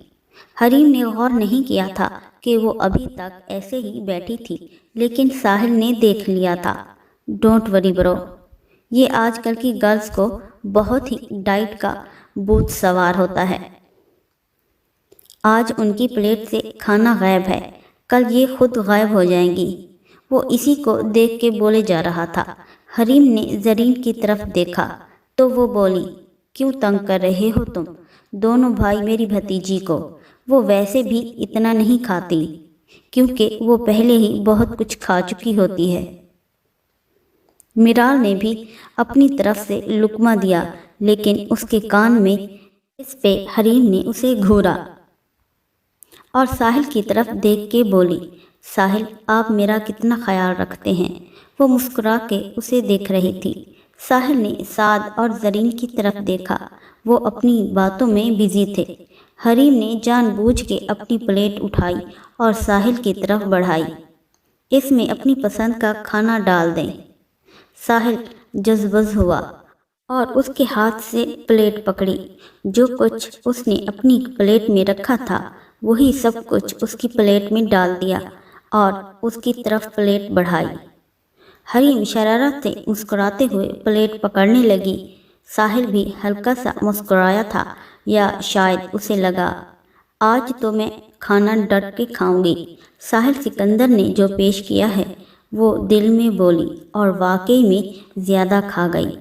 Speaker 1: حریم نے غور نہیں کیا تھا کہ وہ ابھی تک ایسے ہی بیٹھی تھی، لیکن ساحل نے دیکھ لیا تھا۔ ڈونٹ وری برو، یہ آج کل کی گرلز کو بہت ہی ڈائٹ کا بھوت سوار ہوتا ہے۔ آج ان کی پلیٹ سے کھانا غائب ہے، کل یہ خود غائب ہو جائیں گی۔ وہ اسی کو دیکھ کے بولے جا رہا تھا۔ حریم نے زرین کی طرف دیکھا تو وہ بولی، کیوں تنگ کر رہے ہو تم دونوں بھائی میری بھتیجی کو؟ وہ ویسے بھی اتنا نہیں کھاتی، کیونکہ وہ پہلے ہی بہت کچھ کھا چکی ہوتی ہے۔ میرال نے بھی اپنی طرف سے لقمہ دیا، لیکن اس کے کان میں اس پہ حریم نے اسے گھورا اور ساحل کی طرف دیکھ کے بولی، ساحل آپ میرا کتنا خیال رکھتے ہیں۔ وہ مسکرا کے اسے دیکھ رہی تھی۔ ساحل نے سعد اور زرین کی طرف دیکھا۔ وہ اپنی باتوں میں بزی تھے۔ حریم نے جان بوجھ کے اپنی پلیٹ اٹھائی اور ساحل کی طرف بڑھائی، اس میں اپنی پسند کا کھانا ڈال دیں۔ ساحل جذبز ہوا اور اس کے ہاتھ سے پلیٹ پکڑی۔ جو کچھ اس نے اپنی پلیٹ میں رکھا تھا وہی سب کچھ اس کی پلیٹ میں ڈال دیا اور اس کی طرف پلیٹ بڑھائی۔ حریم شرارت سے مسکراتے ہوئے پلیٹ پکڑنے لگی۔ ساحل بھی ہلکا سا مسکرایا تھا، یا شاید اسے لگا، آج تو میں کھانا ڈٹ کے کھاؤں گی۔ ساحل سکندر نے جو پیش کیا ہے وہ دل میں بولی اور واقعی میں زیادہ کھا گئی۔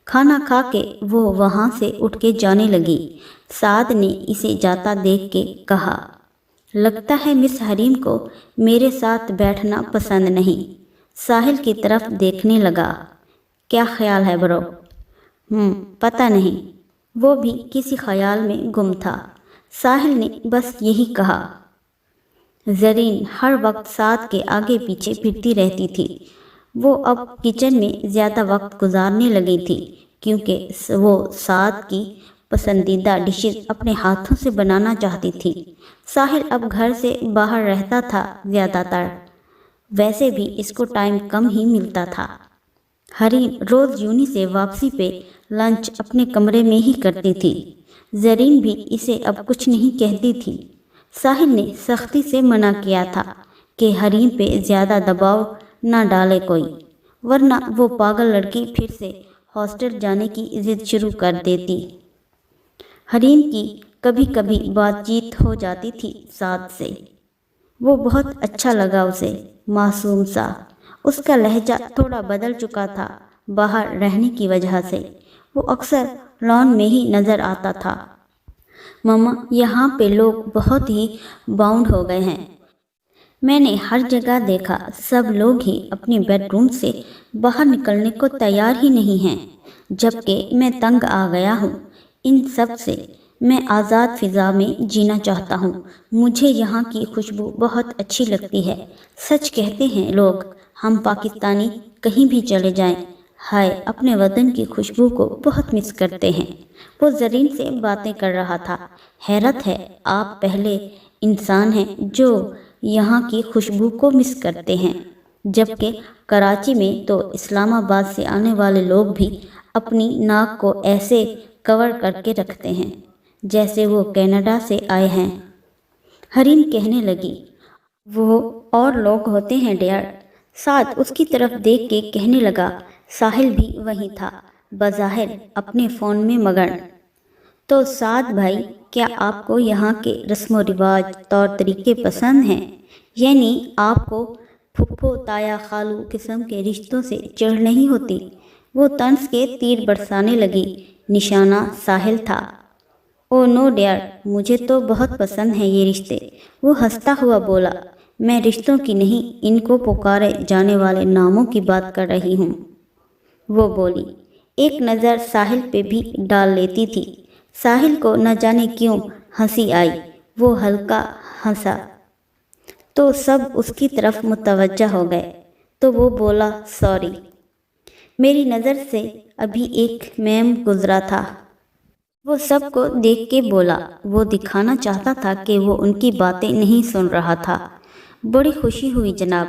Speaker 1: کھانا کھا کے وہ وہاں سے اٹھ کے جانے لگی۔ سعد نے اسے جاتا دیکھ کے کہا، لگتا ہے مس حریم کو میرے ساتھ بیٹھنا پسند نہیں۔ ساحل کی طرف دیکھنے لگا، کیا خیال ہے برو؟ پتہ نہیں۔ وہ بھی کسی خیال میں گم تھا۔ ساحل نے بس یہی کہا۔ زرین ہر وقت سعد کے آگے پیچھے پھرتی رہتی تھی۔ وہ اب کچن میں زیادہ وقت گزارنے لگی تھی، کیونکہ وہ سعد کی پسندیدہ ڈشز اپنے ہاتھوں سے بنانا چاہتی تھی۔ ساحل اب گھر سے باہر رہتا تھا زیادہ تر، ویسے بھی اس کو ٹائم کم ہی ملتا تھا۔ حریم روز یونی سے واپسی پہ لنچ اپنے کمرے میں ہی کرتی تھی۔ زرین بھی اسے اب کچھ نہیں کہتی تھی۔ ساحل نے سختی سے منع کیا تھا کہ حریم پہ زیادہ دباؤ نہ ڈالے کوئی، ورنہ وہ پاگل لڑکی پھر سے ہاسٹل جانے کی ضد شروع کر دیتی۔ حریم کی کبھی کبھی بات چیت ہو جاتی تھی سعد سے۔ وہ بہت اچھا لگا اسے، معصوم سا۔ اس کا لہجہ تھوڑا بدل چکا تھا باہر رہنے کی وجہ سے۔ وہ اکثر لان میں ہی نظر آتا تھا۔ مما، یہاں پہ لوگ بہت ہی باؤنڈ ہو گئے ہیں۔ میں نے ہر جگہ دیکھا، سب لوگ ہی اپنے بیڈ روم سے باہر نکلنے کو تیار ہی نہیں ہیں، جبکہ میں تنگ آ گیا ہوں ان سب سے۔ میں آزاد فضا میں جینا چاہتا ہوں۔ مجھے یہاں کی خوشبو بہت اچھی لگتی ہے۔ سچ کہتے ہیں لوگ، ہم پاکستانی کہیں بھی چلے جائیں، ہائے اپنے وطن کی خوشبو کو بہت مس کرتے ہیں۔ وہ زرین سے باتیں کر رہا تھا۔ حیرت ہے، آپ پہلے انسان ہیں جو یہاں کی خوشبو کو مس کرتے ہیں۔ جبکہ کراچی میں تو اسلام آباد سے آنے والے لوگ بھی اپنی ناک کو ایسے کور کر کے رکھتے ہیں جیسے وہ کینیڈا سے آئے ہیں۔ حریم کہنے لگی، وہ اور لوگ ہوتے ہیں ڈیئر۔ سعد اس کی طرف دیکھ کے کہنے لگا، ساحل بھی وہیں تھا، بظاہر اپنے فون میں مگن۔ تو سعد بھائی، کیا آپ کو یہاں کے رسم و رواج، طور طریقے پسند ہیں؟ یعنی آپ کو پھپھو، تایا، خالو قسم کے رشتوں سے چڑھ نہیں ہوتی؟ وہ طنز کے تیر برسانے لگی۔ نشانہ ساحل تھا۔ او نو ڈیئر، مجھے تو بہت پسند ہیں یہ رشتے، وہ ہنستا ہوا بولا۔ میں رشتوں کی نہیں، ان کو پکارے جانے والے ناموں کی بات کر رہی ہوں، وہ بولی۔ ایک نظر ساحل پہ بھی ڈال لیتی تھی۔ ساحل کو نہ جانے کیوں ہنسی آئی، وہ ہلکا ہنسا تو سب اس کی طرف متوجہ ہو گئے، تو وہ بولا، سوری، میری نظر سے ابھی ایک میم گزرا تھا۔ وہ سب کو دیکھ کے بولا، وہ دکھانا چاہتا تھا کہ وہ ان کی باتیں نہیں سن رہا تھا۔ بڑی خوشی ہوئی جناب،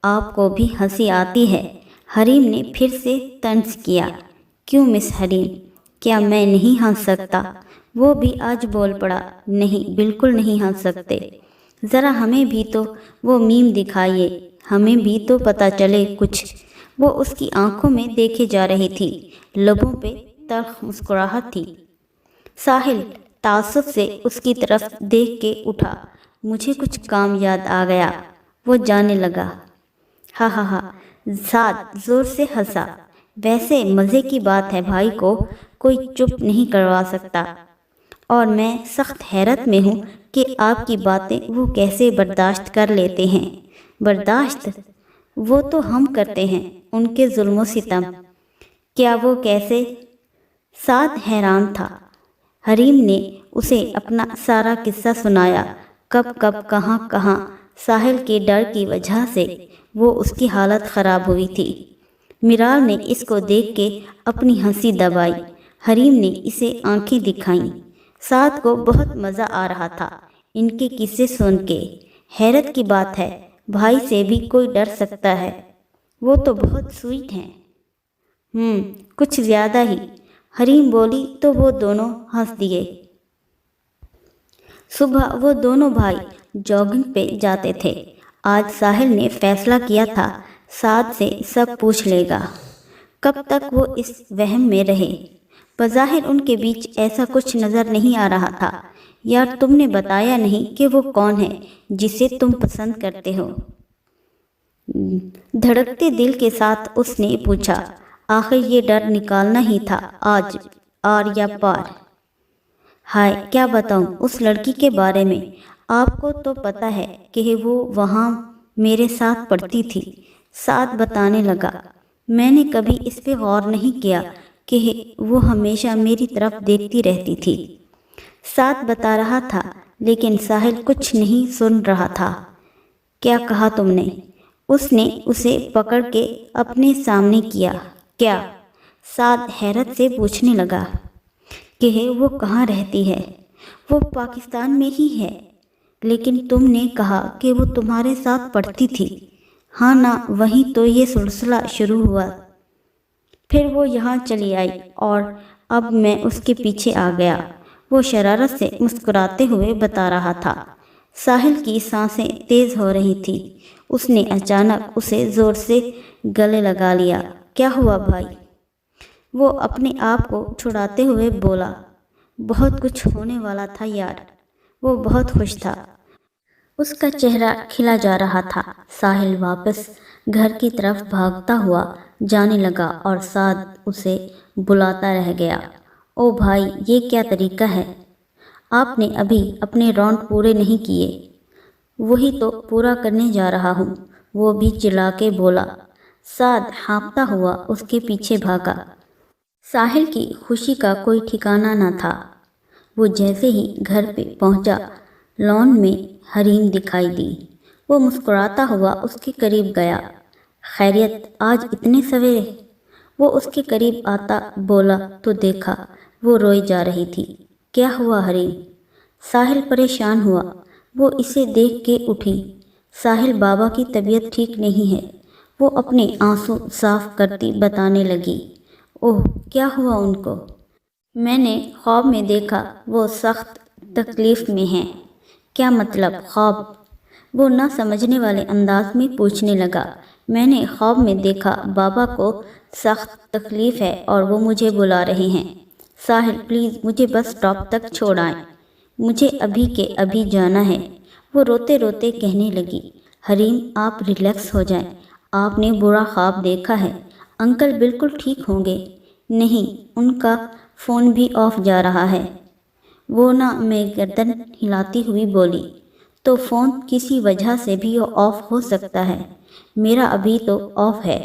Speaker 1: آپ کو بھی ہنسی آتی ہے؟ حریم نے پھر سے طنز کیا۔ کیوں مس حریم، کیا میں نہیں ہنس سکتا؟ وہ بھی آج بول پڑا۔ نہیں، بالکل نہیں ہنس سکتے، ذرا ہمیں بھی تو وہ میم دکھائیے، ہمیں بھی تو پتہ چلے کچھ۔ وہ اس کی آنکھوں میں دیکھے جا رہی تھی، لبوں پہ تلخ مسکراہٹ تھی۔ ساحل تعصب سے اس کی طرف دیکھ کے اٹھا۔ مجھے کچھ کام یاد آ گیا، وہ جانے لگا۔ ہا ہا ہا، سعد زور سے ہنسا۔ ویسے مزے کی بات ہے، بھائی کو کوئی چپ نہیں کروا سکتا، اور میں سخت حیرت میں ہوں کہ آپ کی باتیں وہ کیسے برداشت کر لیتے ہیں۔ برداشت؟ وہ تو ہم کرتے ہیں، ان کے ظلم و ستم۔ کیا وہ کیسے؟ سعد حیران تھا۔ حریم نے اسے اپنا سارا قصہ سنایا، کب کب کہاں کہاں۔ ساحل کے ڈر کی وجہ سے وہ اس کی حالت خراب ہوئی تھی۔ میرال نے اس کو دیکھ کے اپنی ہنسی دبائی۔ حریم نے اسے آنکھیں دکھائیں۔ سعد کو بہت مزہ آ رہا تھا ان کے قصے سن کے۔ حیرت کی بات ہے، بھائی سے بھی کوئی ڈر سکتا ہے، وہ تو بہت سویٹ ہیں۔ کچھ زیادہ ہی، حریم بولی تو وہ دونوں ہنس دیے۔ صبح وہ دونوں بھائی جاگنگ پہ جاتے تھے۔ آج ساحل نے فیصلہ کیا تھا سعد سے سب پوچھ لے گا۔ کب تک وہ اس وہم میں رہے؟ بظاہر ان کے بیچ ایسا کچھ نظر نہیں آ رہا تھا۔ یار، تم نے بتایا نہیں کہ وہ کون ہے جسے تم پسند کرتے ہو؟ دھڑکتے دل کے ساتھ اس نے پوچھا۔ آخر یہ ڈر نکالنا ہی تھا آج، آر یا پار۔ ہائے، کیا بتاؤں اس لڑکی کے بارے میں؟ آپ کو تو پتہ ہے کہ وہ وہاں میرے ساتھ پڑھتی تھی، سعد بتانے لگا۔ میں نے کبھی اس پہ غور نہیں کیا کہ وہ ہمیشہ میری طرف دیکھتی رہتی تھی، سعد بتا رہا تھا، لیکن ساحل کچھ نہیں سن رہا تھا۔ کیا کہا تم نے؟ اس نے اسے پکڑ کے اپنے سامنے کیا۔ کیا؟ سعد حیرت سے پوچھنے لگا۔ کہ وہ کہاں رہتی ہے؟ وہ پاکستان میں ہی ہے، لیکن تم نے کہا کہ وہ تمہارے ساتھ پڑھتی تھی۔ ہاں نا، وہیں تو یہ سلسلہ شروع ہوا، پھر وہ یہاں چلی آئی اور اب میں اس کے پیچھے آ گیا، وہ شرارت سے مسکراتے ہوئے بتا رہا تھا۔ ساحل کی سانسیں تیز ہو رہی تھی۔ اس نے اچانک اسے زور سے گلے لگا لیا۔ کیا ہوا بھائی؟ وہ اپنے آپ کو چھڑاتے ہوئے بولا۔ بہت کچھ ہونے والا تھا یار۔ وہ بہت خوش تھا، اس کا چہرہ کھلا جا رہا تھا۔ ساحل واپس گھر کی طرف بھاگتا ہوا جانے لگا اور سعد اسے بلاتا رہ گیا۔ او بھائی، یہ کیا طریقہ ہے؟ آپ نے ابھی اپنے راؤنڈ پورے نہیں کیے۔ وہی تو پورا کرنے جا رہا ہوں، وہ بھی چلا کے بولا۔ سعد ہانپتا ہوا اس کے پیچھے بھاگا۔ ساحل کی خوشی کا کوئی ٹھکانہ نہ تھا۔ وہ جیسے ہی گھر پہ پہنچا، لان میں حریم دکھائی دی۔ وہ مسکراتا ہوا اس کے قریب گیا۔ خیریت، آج اتنے سویرے؟ وہ اس کے قریب آتا بولا تو دیکھا وہ روئے جا رہی تھی۔ کیا ہوا حریم؟ ساحل پریشان ہوا۔ وہ اسے دیکھ کے اٹھی۔ ساحل، بابا کی طبیعت ٹھیک نہیں ہے، وہ اپنے آنسو صاف کرتی بتانے لگی۔ اوہ کیا ہوا ان کو؟ میں نے خواب میں دیکھا وہ سخت تکلیف میں ہیں۔ کیا مطلب خواب؟ وہ نہ سمجھنے والے انداز میں پوچھنے لگا۔ میں نے خواب میں دیکھا بابا کو سخت تکلیف ہے اور وہ مجھے بلا رہے ہیں۔ ساحل پلیز مجھے بس اسٹاپ تک چھوڑ آئیں، مجھے ابھی کے ابھی جانا ہے۔ وہ روتے روتے کہنے لگی۔ حریم آپ ریلیکس ہو جائیں، آپ نے برا خواب دیکھا ہے، انکل بالکل ٹھیک ہوں گے۔ نہیں، ان کا فون بھی آف جا رہا ہے۔ وہ نہ میں گردن ہلاتی ہوئی بولی۔ تو فون کسی وجہ سے بھی آف ہو سکتا ہے، میرا ابھی تو آف ہے،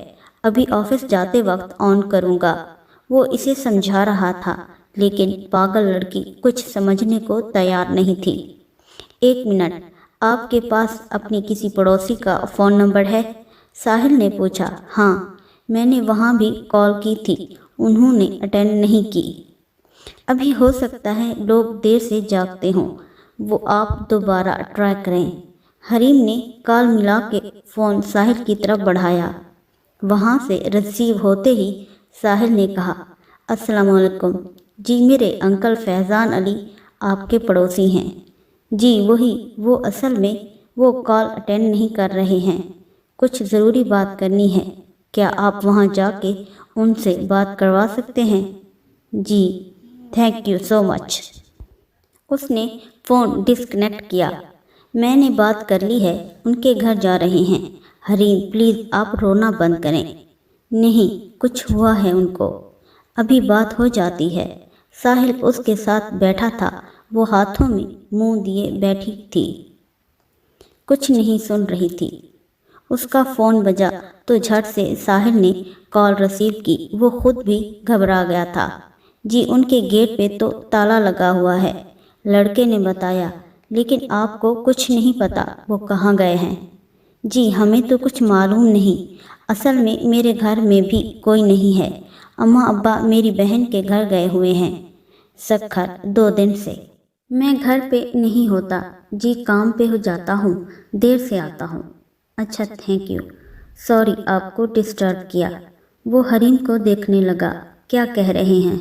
Speaker 1: ابھی آفس جاتے وقت آن کروں گا۔ وہ اسے سمجھا رہا تھا لیکن پاگل لڑکی کچھ سمجھنے کو تیار نہیں تھی۔ ایک منٹ، آپ کے پاس اپنی کسی پڑوسی کا فون نمبر ہے؟ ساحل نے پوچھا۔ ہاں، میں نے وہاں بھی کال کی تھی، انہوں نے اٹینڈ نہیں کی۔ ابھی ہو سکتا ہے لوگ دیر سے جاگتے ہوں، وہ آپ دوبارہ ٹرائی کریں۔ حریم نے کال ملا کے فون ساحل کی طرف بڑھایا۔ وہاں سے ریسیو ہوتے ہی ساحل نے کہا، السلام علیکم۔ جی میرے انکل فیضان علی آپ کے پڑوسی ہیں۔ جی وہی، وہ اصل میں وہ کال اٹینڈ نہیں کر رہے ہیں، کچھ ضروری بات کرنی ہے، کیا آپ وہاں جا کے ان سے بات کروا سکتے ہیں؟ جی تھینک یو سو مچ۔ اس نے فون ڈسکنیکٹ کیا۔ میں نے بات کر لی ہے، ان کے گھر جا رہے ہیں۔ حریم پلیز آپ رونا بند کریں۔ نہیں، کچھ ہوا ہے ان کو، ابھی بات ہو جاتی ہے۔ ساحل اس کے ساتھ بیٹھا تھا، وہ ہاتھوں میں منہ دیے بیٹھی تھی، کچھ نہیں سن رہی تھی۔ اس کا فون بجا تو جھٹ سے ساحل نے کال ریسیو کی۔ وہ خود بھی گھبرا گیا تھا۔ جی ان کے گیٹ پہ تو تالا لگا ہوا ہے، لڑکے نے بتایا، لیکن آپ کو کچھ نہیں پتا وہ کہاں گئے ہیں؟ جی ہمیں تو کچھ معلوم نہیں، اصل میں میرے گھر میں بھی کوئی نہیں ہے، اماں ابا میری بہن کے گھر گئے ہوئے ہیں سکھر 2 دن سے۔ میں گھر پہ نہیں ہوتا، جی کام پہ ہو جاتا ہوں، دیر سے آتا ہوں۔ اچھا تھینک یو، سوری آپ کو ڈسٹرب کیا۔ وہ حریم کو دیکھنے لگا، کیا کہہ رہے ہیں؟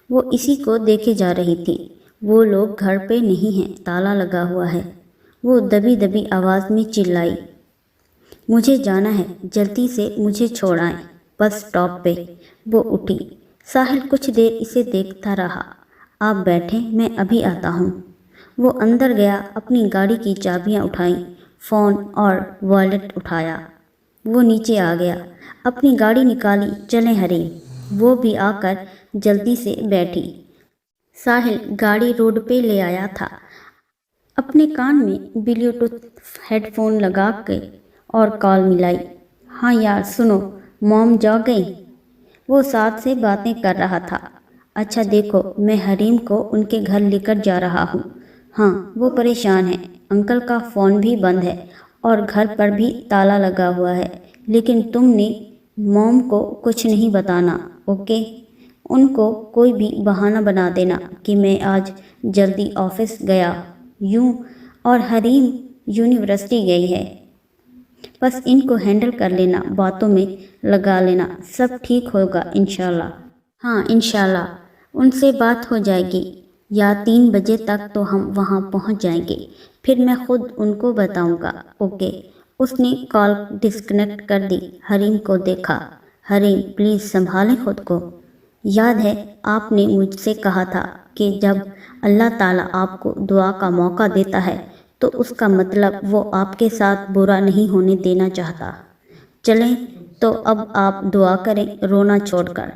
Speaker 1: وہ اسی کو دیکھے جا رہی تھی۔ وہ لوگ گھر پہ نہیں ہیں، تالا لگا ہوا ہے۔ وہ دبی دبی آواز میں چلائی، مجھے جانا ہے، جلدی سے مجھے چھوڑ آئیں، بس اسٹاپ پہ۔ وہ اٹھی۔ ساحل کچھ دیر اسے دیکھتا رہا۔ آپ بیٹھیں، میں ابھی آتا ہوں۔ وہ اندر گیا، اپنی گاڑی کی چابیاں اٹھائیں، فون اور والیٹ اٹھایا۔ وہ نیچے آ گیا، اپنی گاڑی نکالی، چلیں حریم۔ وہ بھی آ کر جلدی سے بیٹھی۔ ساحل گاڑی روڈ پہ لے آیا تھا، اپنے کان میں بلیوٹوتھ ہیڈ فون لگا کے اور کال ملائی۔ ہاں یار سنو، موم جا گئی؟ وہ ساتھ سے باتیں کر رہا تھا۔ اچھا دیکھو، میں حریم کو ان کے گھر لے کر جا رہا ہوں۔ ہاں وہ پریشان ہے، انکل کا فون بھی بند ہے اور گھر پر بھی تالا لگا ہوا ہے، لیکن تم نے موم کو کچھ نہیں بتانا، اوکے؟ ان کو کوئی بھی بہانہ بنا دینا کہ میں آج جلدی آفس گیا یوں، اور حریم یونیورسٹی گئی ہے، بس ان کو ہینڈل کر لینا، باتوں میں لگا لینا، سب ٹھیک ہوگا انشاءاللہ۔ ہاں انشاءاللہ، ان سے بات ہو جائے گی، یا 3 بجے تک تو ہم وہاں پہنچ جائیں گے، پھر میں خود ان کو بتاؤں گا، اوکے؟ اس نے کال ڈسکنیکٹ کر دی۔ حریم کو دیکھا۔ حریم پلیز سنبھالیں خود کو، یاد ہے آپ نے مجھ سے کہا تھا کہ جب اللہ تعالیٰ آپ کو دعا کا موقع دیتا ہے تو اس کا مطلب وہ آپ کے ساتھ برا نہیں ہونے دینا چاہتا۔ چلیں تو اب آپ دعا کریں رونا چھوڑ کر۔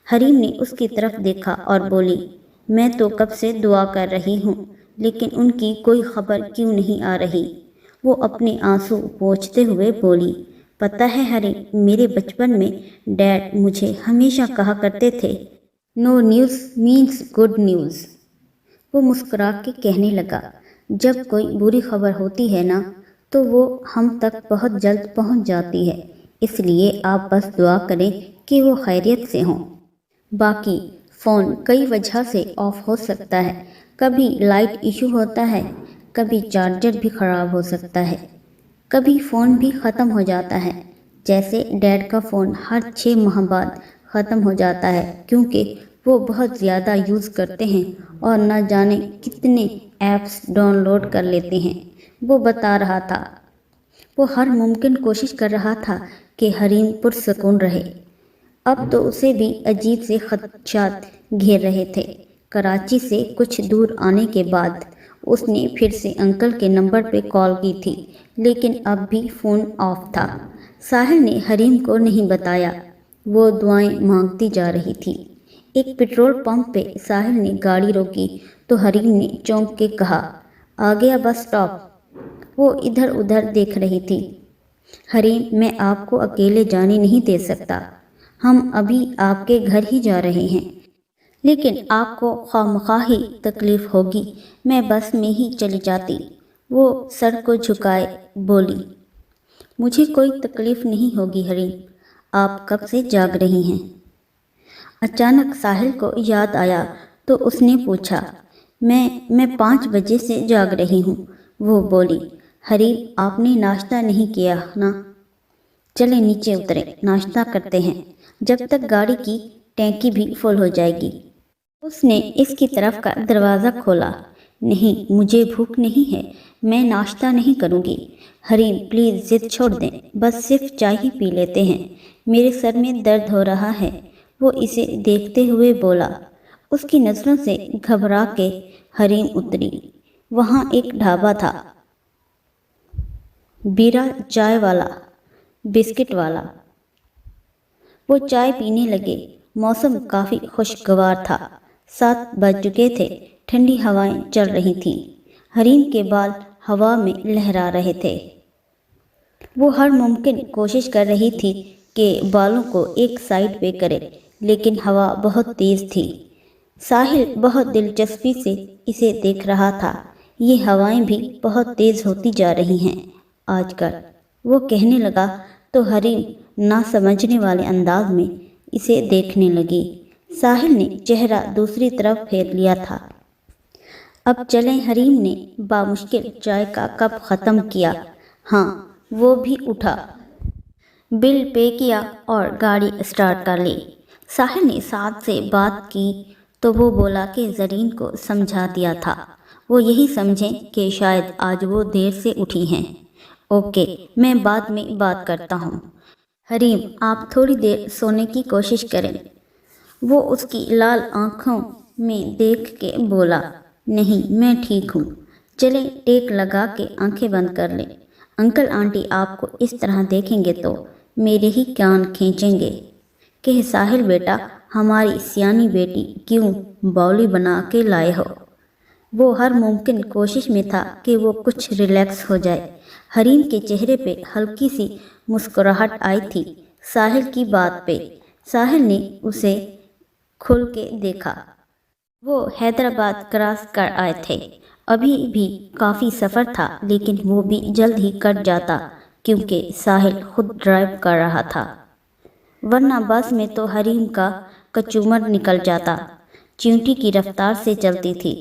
Speaker 1: حریم نے اس کی طرف دیکھا اور بولی، میں تو کب سے دعا کر رہی ہوں، لیکن ان کی کوئی خبر کیوں نہیں آ رہی؟ وہ اپنے آنسو پوچھتے ہوئے بولی، پتہ ہے حریم، میرے بچپن میں ڈیڈ مجھے ہمیشہ کہا کرتے تھے، نو نیوز مینس گڈ نیوز۔ وہ مسکرا کے کہنے لگا، جب کوئی بری خبر ہوتی ہے نا تو وہ ہم تک بہت جلد پہنچ جاتی ہے، اس لیے آپ بس دعا کریں کہ وہ خیریت سے ہوں۔ باقی فون کئی وجہ سے آف ہو سکتا ہے، کبھی لائٹ ایشو ہوتا ہے، کبھی چارجر بھی خراب ہو سکتا ہے، کبھی فون بھی ختم ہو جاتا ہے، جیسے ڈیڈ کا فون ہر 6 ماہ بعد ختم ہو جاتا ہے کیونکہ وہ بہت زیادہ یوز کرتے ہیں اور نہ جانے کتنے ایپس ڈاؤن لوڈ کر لیتے ہیں۔ وہ بتا رہا تھا وہ ہر ممکن کوشش کر رہا تھا کہ حریم پرسکون رہے۔ اب تو اسے بھی عجیب سے خدشات گھیر رہے تھے۔ کراچی سے کچھ دور آنے کے بعد اس نے پھر سے انکل کے نمبر پہ کال کی تھی لیکن اب بھی فون آف تھا۔ ساحل نے حریم کو نہیں بتایا، وہ دعائیں مانگتی جا رہی تھی۔ ایک پیٹرول پمپ پہ ساحل نے گاڑی روکی تو حریم نے چونک کے کہا، آ گیا بس اسٹاپ۔ وہ ادھر ادھر دیکھ رہی تھی۔ حریم، میں آپ کو اکیلے جانے نہیں دے سکتا، ہم ابھی آپ کے گھر ہی جا رہے ہیں، لیکن آپ کو خواہ ہی تکلیف ہوگی، میں بس میں ہی چلی جاتی۔ وہ سر کو جھکائے بولی، مجھے کوئی تکلیف نہیں ہوگی حریم، آپ کب سے جاگ رہی ہیں؟ اچانک ساحل کو یاد آیا تو اس نے پوچھا، میں 5 بجے سے جاگ رہی ہوں۔ وہ بولی، حریم آپ نے ناشتہ نہیں کیا نا؟ چلیں نیچے اتریں، ناشتہ کرتے ہیں، جب تک گاڑی کی ٹینکی بھی فل ہو جائے گی۔ اس نے اس کی طرف کا دروازہ کھولا۔ نہیں، مجھے بھوک نہیں ہے، میں ناشتہ نہیں کروں گی۔ حریم پلیز ضد چھوڑ دیں، بس صرف چائے ہی پی لیتے ہیں، میرے سر میں درد ہو رہا ہے۔ وہ اسے دیکھتے ہوئے بولا۔ اس کی نظروں سے گھبرا کے حریم اتری۔ وہاں ایک ڈھابا تھا، بیرا چائے والا، بسکٹ والا۔ وہ چائے پینے لگے۔ موسم کافی خوشگوار تھا، 7 بج چکے تھے، ٹھنڈی ہوائیں چل رہی تھیں، حریم کے بال ہوا میں لہرا رہے تھے۔ وہ ہر ممکن کوشش کر رہی تھی کہ بالوں کو ایک سائیڈ پہ کرے، لیکن ہوا بہت تیز تھی۔ ساحل بہت دلچسپی سے اسے دیکھ رہا تھا۔ یہ ہوائیں بھی بہت تیز ہوتی جا رہی ہیں آج کل، وہ کہنے لگا تو حریم نہ سمجھنے والے انداز میں اسے دیکھنے لگی۔ ساحل نے چہرہ دوسری طرف پھیر لیا تھا۔ اب چلیں، حریم نے بامشکل چائے کا کپ ختم کیا۔ ہاں، وہ بھی اٹھا، بل پے کیا اور گاڑی اسٹارٹ کر لی۔ ساحل نے ساتھ سے بات کی تو وہ بولا کہ زرین کو سمجھا دیا تھا، وہ یہی سمجھیں کہ شاید آج وہ دیر سے اٹھی ہیں۔ اوکے، میں بعد میں بات کرتا ہوں۔ حریم آپ تھوڑی دیر سونے کی کوشش کریں۔ وہ اس کی لال آنکھوں میں دیکھ کے بولا، نہیں میں ٹھیک ہوں، چلیں ٹیک لگا کے آنکھیں بند کر لیں، انکل آنٹی آپ کو اس طرح دیکھیں گے تو میرے ہی کان کھینچیں گے کہ ساحل بیٹا ہماری سیانی بیٹی کیوں باولی بنا کے لائے ہو۔ وہ ہر ممکن کوشش میں تھا کہ وہ کچھ ریلیکس ہو جائے۔ حریم کے چہرے پہ ہلکی سی مسکراہٹ آئی تھی ساحل کی بات پہ۔ ساحل نے اسے کھل کے دیکھا۔ وہ حیدرآباد کراس کر آئے تھے، ابھی بھی کافی سفر تھا لیکن وہ بھی جلد ہی کٹ جاتا کیونکہ ساحل خود ڈرائیو کر رہا تھا، ورنہ بس میں تو حریم کا کچومر نکل جاتا۔ چیونٹی کی رفتار سے چلتی تھی۔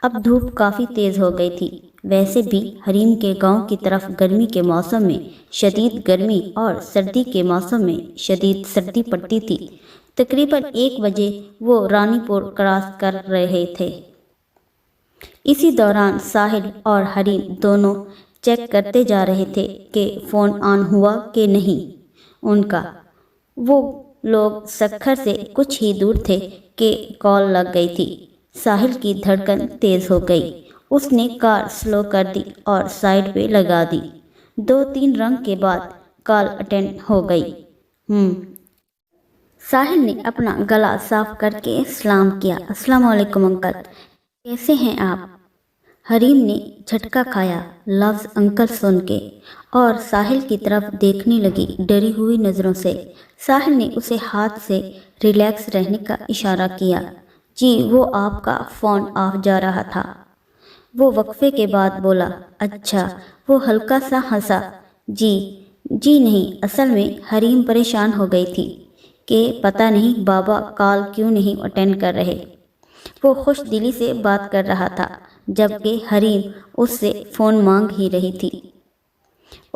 Speaker 1: اب دھوپ کافی تیز ہو گئی تھی۔ ویسے بھی حریم کے گاؤں کی طرف گرمی کے موسم میں شدید گرمی اور سردی کے موسم میں شدید سردی پڑتی تھی۔ تقریباً 1 بجے وہ رانی پور کراس کر رہے تھے۔ اسی دوران ساحل اور حریم دونوں چیک کرتے جا رہے تھے کہ فون آن ہوا کہ نہیں ان کا۔ وہ لوگ سکھر سے کچھ ہی دور تھے کہ کال لگ گئی تھی۔ ساحل کی دھڑکن تیز ہو گئی۔ اس نے کار سلو کر دی اور سائیڈ پہ لگا دی۔ 2-3 رنگ کے بعد کال اٹینڈ ہو گئی۔ ساحل نے اپنا گلا صاف کر کے سلام کیا۔ السلام علیکم انکل، کیسے ہیں آپ؟ حریم نے جھٹکا کھایا لفظ انکل سن کے اور ساحل کی طرف دیکھنے لگی ڈری ہوئی نظروں سے۔ ساحل نے اسے ہاتھ سے ریلیکس رہنے کا اشارہ کیا۔ جی وہ آپ کا فون آف جا رہا تھا۔ وہ وقفے کے بعد بولا، اچھا۔ وہ ہلکا سا ہنسا، جی نہیں، اصل میں حریم پریشان ہو گئی تھی کہ پتہ نہیں بابا کال کیوں نہیں اٹینڈ کر رہے۔ وہ خوش دلی سے بات کر رہا تھا جبکہ حریم اس سے فون مانگ ہی رہی تھی۔